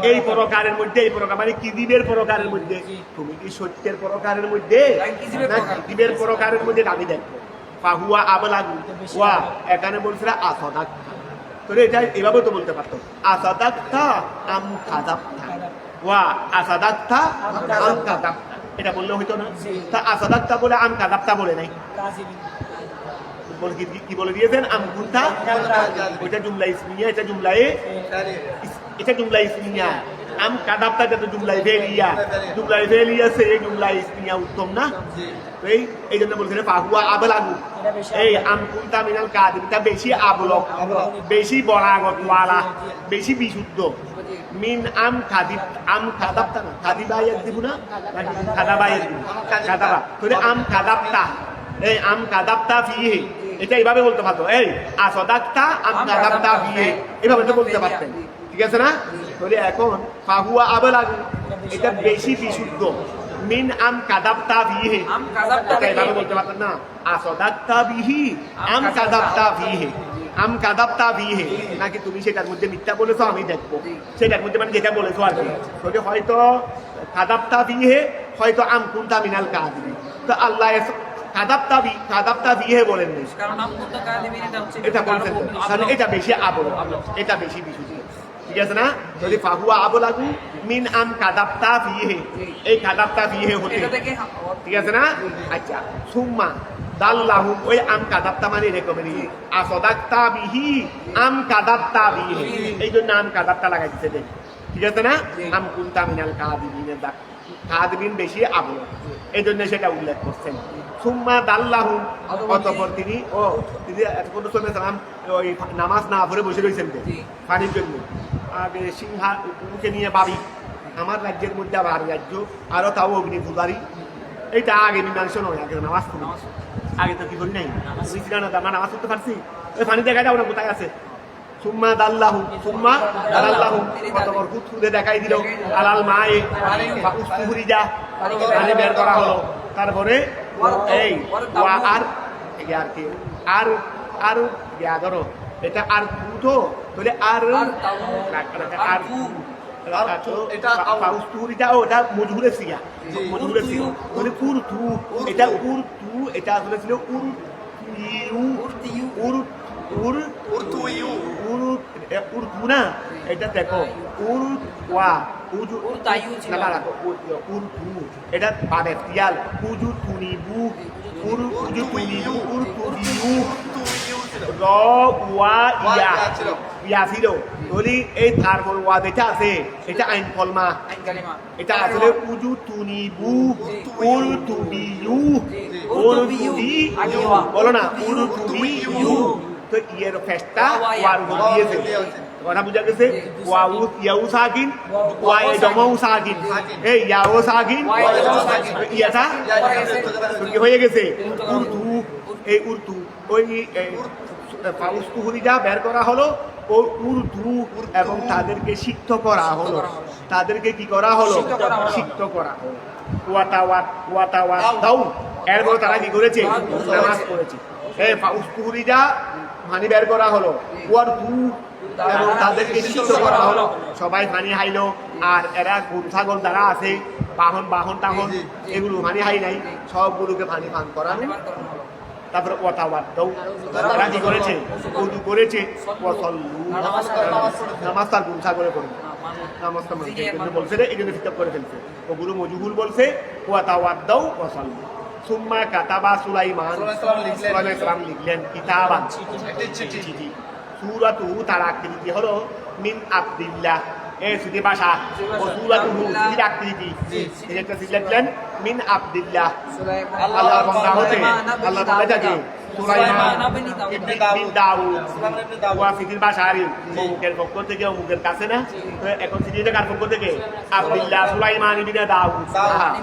এই প্রকারের মধ্যে, এই প্রকার মানে কিযিবের প্রকারের মধ্যে, তুমি কি সত্যের প্রকারের মধ্যে না কিযিবের প্রকারের মধ্যে? আমি দেখবো ফাহুয়া আবলাগু। ওয়া এখানে বলছিল আসাদাক, তাহলে এটা এভাবে তো বলতে পারতো আসাদাকতা আম কাযাবতা, ওয়া আসাদাকতা আম কাযাবতা, এটা বললে হইতো না? তা আসাদাকতা বলে আম কাযাবতা বলে নাই, কি বলে দিয়েছেন? আম কুনতা, ওইটা জুমলা ইসমিয়া, এটা জুমলা ইসমিয়া। আম কাযাবতা এটা জুমলা ফেলিয়া, জুমলা ফেলিয়া সে জুমলা ইসমিয়া উত্তম না? তো এই জন্য বলছেন ফাহুয়া আবলাগু, এই আম কুনতা মিনাল কাযিবিন বেশি আবলগ, বেশি বরাগত ওয়ালা, বেশি বিশুদ্ধ। মিন আম কাযাবতা না, কাযিবা ইয়াকযিবু না নাকি কাযাবা ইয়াকযিবু, কাযাবা। তাহলে আম কাযাবতা, এই আম কাযাবতা ফিহি এটা এইভাবে বলতে পারতো, এই আসাদাকতা আম কাযাবতা ফিহি এইভাবে তো বলতে পারতেন, ঠিক আছে না? তাহলে এখন ফাহুয়া আবলাগু এটা বেশি বিশুদ্ধ, মিন আম কাযাবতা ফিহি এটা এইভাবে বলতে পারতেন না, আসাদাকতা বিহি আম কাযাবতা ফিহি, আম কাযাবতা ফিহি নাকি তুমি সেটার মধ্যে মিথ্যা বলেছো আমি দেখবো, সেটার মধ্যে মানে যেটা বলেছো আর কি। তাহলে হয়তো কাযাবতা ফিহি, হয়তো আম কুনতা মিনাল কাযিবিন। তো আল্লাহ কাযাবতা ফিহি বলেন নাই, এটা বলছেন কারণ এটা বেশি আবল, এটা বেশি বিশুদ্ধ, ঠিক আছে না? যদি ফাহুয়া আবলাগু মিন আম কাযাবতা ফিহি, এই কাযাবতা ফিহি হতে, ঠিক আছে না? আচ্ছা সুম্মা দাল্লাহু, ওই আম কাযাবতা মানে এরকমই আসাদাকতা বিহি আম কাযাবতা বিহি, এই জন্য আম কাযাবতা লাগাই দিতে দেন, ঠিক আছে না? আম কুনতা মিনাল কাযিবিন, কাযিবিন বেশি আবল, এই জন্য সেটা উল্লেখ করছেন। সুম্মা দাল্লাহু, অতঃপর তিনি এতক্ষণ সালাম ওই নামাজ না পড়ে বসে রয়েছেন পানির জন্য, আগে সিংহা মুখে নিয়ে ভাবি আমার রাজ্যের মধ্যে আবার রাজ্য, আরো তাও অগ্নি পূজারি, এইটা আগে মীমাংসা নয়, আগে নামাজ পড়ি, আগে তো কি করি নাই, নামাজ পড়তে পারছি, ওই পানি দেখা যাও না কোথায় আছে, সুম্মা দাল্লাহু কত বড় খুদে দেখাই দিল আলাল মায়ে উস্তুহুরিজা পানি বের করা হলো তারপরে এই ওয়া আর কি আর ইয়া ধরো এটা আর তো বলে আর এটা উস্তুহুরিজা ওটা মজহুরে সিয়া মানে কুরতু এটা কুরতু এটা আসলে ছিল উর্দু না এটা দেখো উর্দু এটা পাবে তিয়াল উজু তুনিবু ইয়া ছিল বলি এই তারপর ওয়া যেটা আছে এটা আইন কলমা এটা আসলে উজু তুনিবু উরতুবিয়ু বলো না উরতুবিয়ু তো ইয়ের ফেস্টা ওয়ার উপর দিয়েছে কথা বুঝা গেছে ইয়াউ সাকিন ওয়া এ জমাউ সাকিন এই ইয়াউ সাকিন ইয়াটা কি হয়ে গেছে উর্দু ওই উস্তুহুরিজা বের করা হলো ও উর্দু এবং তাদেরকে শিক্ষিত করা হলো তাদেরকে কি করা হলো শিক্ষিত করা হলো ওয়াতাওয়াত দাও এরপর তারা কি করেছে নামাজ পড়েছে এই উস্তুহুরিজা পানি বের করা হলো ওয়ারদু এবং তাদেরকে শিক্ষিত করা হলো সবাই পানি হাইলো আর এরা গরু ছাগল যারা আছে বাহন টাহন এগুলো পানি হাই নাই সবগুলোকে পানি পান করানো তারপরে তারা কি করেছে উযু করেছে নামাজ তার গরু ছাগলে করে নামাজটা মানে বলছে রে এই জন্য ফিতাব করে ফেলছে ওগুলো মজহুল বলছে ওয়াতাওয়াদ্দাউ ওয়াসাল্লু সুম্মা কাতাবা সুলাইমান লিখলেন কিতাবান চিঠি সূরাতুহু তার আকৃতি হলো মিন আব্দিল্লাহ এই সুদি ভাষা ও সূরাতুহু সুদির আকৃতি এটা লিখলেন মিন আব্দিল্লাহ আল্লাহ বান্দা হতে আল্লাহ বলে থাকে সুলাইমান ইবনে দাউদ ওয়া ফিদির ভাষারি মুখের পক্ষ থেকে মুখের কাছে না এখন সিরিজে কার পক্ষ থেকে আব্দুল্লাহ সুলাইমান ইবনে দাউদ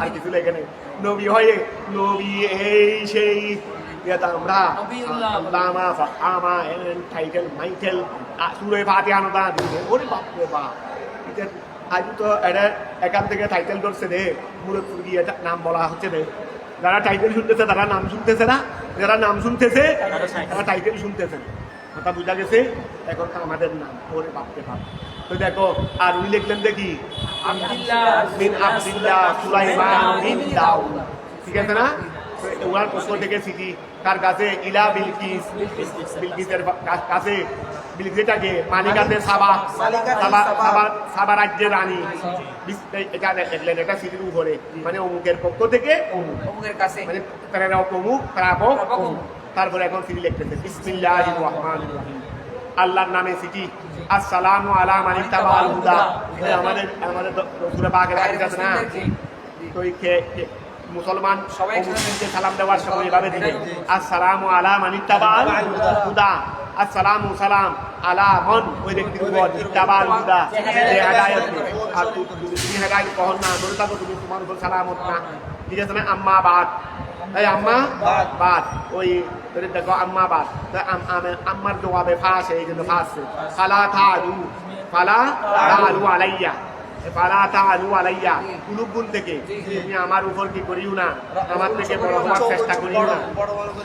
আর কিছু লেখে নেই নবী হয়ে নবী এই সেই এটা আমরা আল্লামা ফাহামা টাইটেল মাইটেল সূরা ফাতিহা না দিলে ওরে বাপ রে বাপ এটা আজ তো এটা এখান থেকে টাইটেল ধরছে রে মুরব্বি এটা নাম বলা হচ্ছে রে যারা টাইটেল শুনতেছে তারা নাম শুনতেছে না যারা নাম শুনতেছে তারা টাইটেল শুনতেছে কথা বুঝা গেছে এখন আমাদের নাম ওরে বাপ রে বাপ তো দেখো আর উনি লিখলেন দেখি আব্দুল্লাহ সুলাইমান বিন দাউদ ঠিক আছে না ওনার পক্ষ থেকে চিঠি তার কাছে ইলা বিলকিসের কাছে বিলকিসটাকে মানিকাতে সাবা রাজ্যের রানী এটা দেখলেন এটা চিঠির উপরে মানে অমুকের পক্ষ থেকে অমুকের কাছে মানে তারা অমুক প্রাপক তারপরে এখন চিঠি লিখতেছে বিসমিল্লাহির রহমানির রহিম আল্লাহর নামে চিঠি আসসালামু আলা মান ইত্তাবাল হুদা আমাদের সূরা বাকের হাদিস আছে না তো মুসলমান সবাই মুসলিমকে সালাম দেওয়ার সময় এভাবে দিবে আসসালামু আলা মান ইত্তাবাল হুদা আসসালামু সালাম আলা মান ওই ব্যক্তির উপর ইত্তাবাল হুদা যে হেদায়েত আর তুমি হেদায়েত কহন না ধরে থাকো তুমি তোমার উপর সালামত না ঠিক আছে না আম্মা বাদ এই আম্মা বাদ ওই ধরে দেখো আম্মা বাদ আম্মার জবাবে ফাঁস এই জন্য ফাঁস ফালা তাআলু আলাইয়া ফালা তাআলু আলাইয়া কুলুবুন থেকে তুমি আমার উপর কি করিও না আমার থেকে বড় হওয়ার চেষ্টা করিও না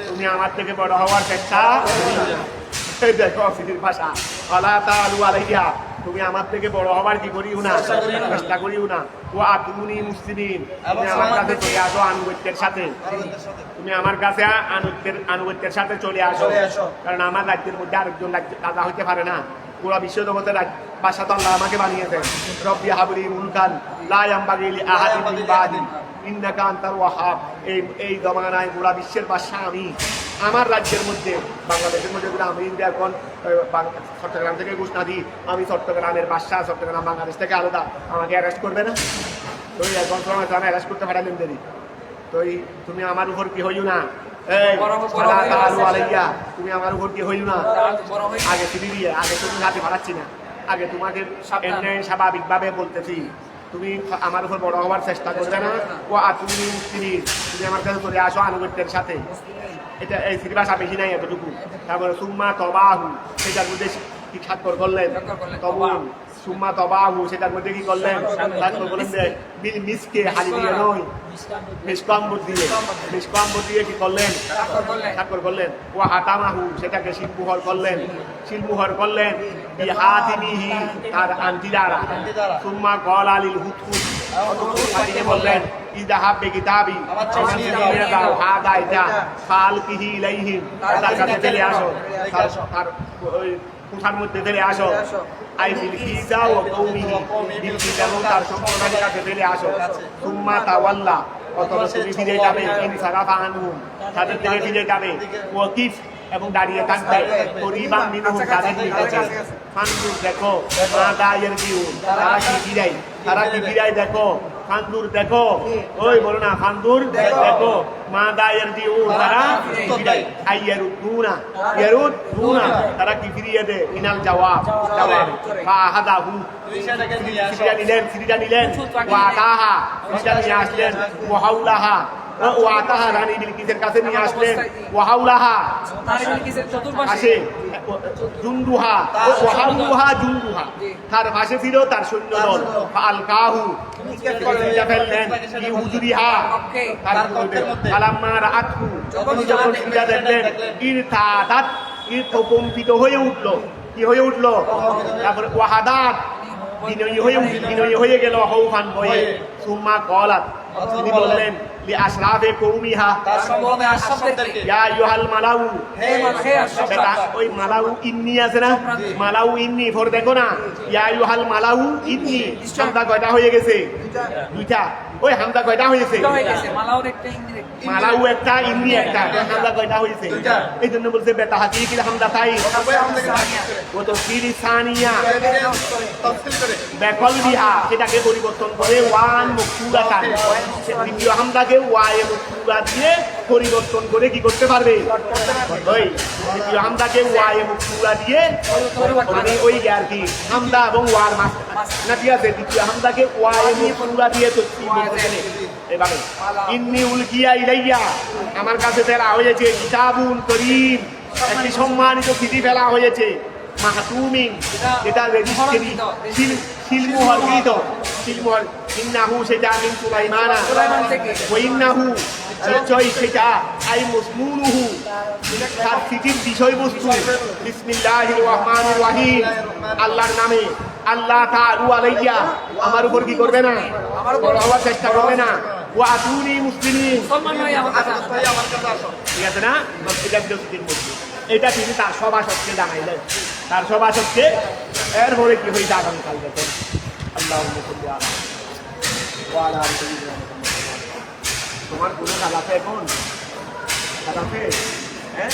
তুমি আমার থেকে বড় হওয়ার চেষ্টা করিও না এই দেখো ফিদির ভাষা ফালা তাআলু আলাইয়া তুমি আমার থেকে বড় হবার কি করিও না চেষ্টা করিও না ও আতুনি মুসলিমিন তুমি আমার কাছে চলে আসো আনুগত্যের সাথে তুমি আমার কাছে আনুগত্যের সাথে চলে আসো কারণ আমার রাজ্যের মধ্যে আরেকজন রাজা হইতে পারে না পুরা বিশ্ব জগতের বাদশা তো আল্লাহ আমাকে বানিয়েছেন রব্বি হাবলি মুলকান লা ইয়ামবাগি লি আহাদিন মিন বাদি ইন্নাকা আনতাল ওয়াহাব এই জমানায় পুরা বিশ্বের বাদশা আমি আমার রাজ্যের মধ্যে বাংলাদেশের মধ্যে যদি আমি এখন চট্টগ্রাম থেকে ঘোষণা দিই আমি চট্টগ্রামের বাদশা চট্টগ্রাম বাংলাদেশ থেকে আলাদা আমাকে অ্যারেস্ট করবে না তো এখন সময় আমি অ্যারেস্ট করতে পারলাম দেরি তো তুমি আমার উপর কি হইও না তুমি আমার উপর কি হইল না আগে চিনি দিয়ে আগে তুমি হাতে পারাচ্ছি না আগে তোমাকে স্বাভাবিক ভাবে বলতেছি তুমি আমার উপর বড় হওয়ার চেষ্টা করবে না ও তুমি তুমি আমার কাছে চলে আসো আনুগত্যের সাথে এটা এই সিটি ভাষা বেশি নাই এতটুকু তারপরে সুম্মা তবাহু সেটার মধ্যে কি স্বাক্ষর করলেন তবুন সুম্মা তবাহু সেটার মধ্যে কি করলেন স্বাক্ষর করলেন যে বিল মিসকে হালি দিয়ে নয় মিসকম্বর দিয়ে কি করলেন স্বাক্ষর করলেন ও হাতামাহু সেটাকে শিলমোহর করলেন বিহাতিমিহি তার আংটি দ্বারা সুম্মা কল আলিল হুতহুত তিনি বললেন ইযাহাব বিকিতাবি আমার নিয়ে দাও হাদা এটা ফালকিহি ইলাইহিম তার কাছে চলে আসো তার ওই কুঠার মধ্যে ফেলে আসো আই বিলকিসা ও কওমিহি বিলকিস এবং তার সম্প্রদায়ের কাছে ফেলে আসো সুম্মা তাওয়াল্লা অতঃপর তুমি ফিরে যাবে ইনসারাফা আনহুম তাদের দিকে ফিরে যাবে ওয়াকিফ এবং দাঁড়িয়ে থাকবে করিবান মিনহুম তাদের নিকটে ফানজুর দেখো মাদা ইয়ারজিউন তারা কি বিরাই দেখো ফানজুর দেখো ওই বলো না ফানজুর দেখো মাদা ইয়ারজিউন তারা বিরাই আইয়ারুদুনা তারা কি ফিরিয়ে দেয় মিনাল জবাব ফাহাদাহু ফিরিয়ে নিলেন ওয়াতাহা নিয়ে আসলেন ওয়াহাউলাহা ওয়াতাহা রানী বিলকিসের কাছে নিয়ে আসলেন ওয়াহাউলাহা পাশে জুনদুহা ওয়াহাউলাহা জুনদুহা তার পাশে ছিল তার সৈন্যদল ফালকাহু ফেললেন ইউজুরিহা তার মধ্যে আলাম্মা রাআতহু যখন সেটা দেখলেন ইরতাদাত কম্পিত হয়ে উঠলো কি হয়ে উঠলো তারপরে ওয়াহাদাত বিনয়ী হয়ে গেল হৌফান ভয়ে সুম্মা কলাত তিনি বললেন লি আশরাফে কওমিহা তার সম্বোধনে আশরাফদেরকে ইয়া আইয়ুহাল মালাউ হে আশরাফ ওই মালাউ ইন্নি আছে না মালাউ ইন্নি ফর দেখো না ইয়া আইয়ুহাল মালাউ ইন্নি হামজা কয়টা হয়ে গেছে দুইটা ওই হামজা কয়টা হয়েছে মালাউর একটা ইন্নি মালাউ একটা ইন্নি একটা হামজা কয়টা হয়েছে এই জন্য বলছে বেতা হাতি কি হামজা তাই ও তো ফিরি সানিয়া তাফসীর করে বেকল বিহা সেটাকে পরিবর্তন করে ওয়ান মুকসুরাতান দ্বিতীয় হামজাকে ওয়ায়ে মুকসুরা দিয়ে পরিবর্তন করে কি করতে পারবে ওই দ্বিতীয় হামজাকে ওয়ায়ে মুকসুরা দিয়ে মানে ওই আর কি হামজা এবং ওয়ার মাস না ঠিক আছে দ্বিতীয় হামজাকে ওয়ায়ে মুকসুরা দিয়ে তো এভাবে ইন্নি উলকিয়া ইলাইয়া আমার কাছে ফেলা হয়েছে কিতাবুন করিম একটি সম্মানিত চিঠি ফেলা হয়েছে মাহতুমিন এটা রেজিস্ট্রি শিলমোহর ইন্নাহু সেটা মিন সুলাইমানা ওয়া ইন্নাহু নিশ্চয়ই সেটা আই মুসমুনুহু তার চিঠির বিষয়বস্তু বিসমিল্লাহির রহমানির রহিম আল্লাহর নামে আল্লাহ তাআলু আলাইয়া আমার উপর কি করবে না আমার উপর হওয়ার চেষ্টা করবে না ওয়া আতুনি মুসলিমিন আমার কাছে আসো ঠিক আছে না এটা বিরতির মধ্যে এটা তিনি তার সভাসদকে জানাইলেন তার সভাসদকে এরপরে কি হয়েছে আগামীকাল দেখেন আল্লাহ তোমার কোনো কালাতে এখন কালাতে হ্যাঁ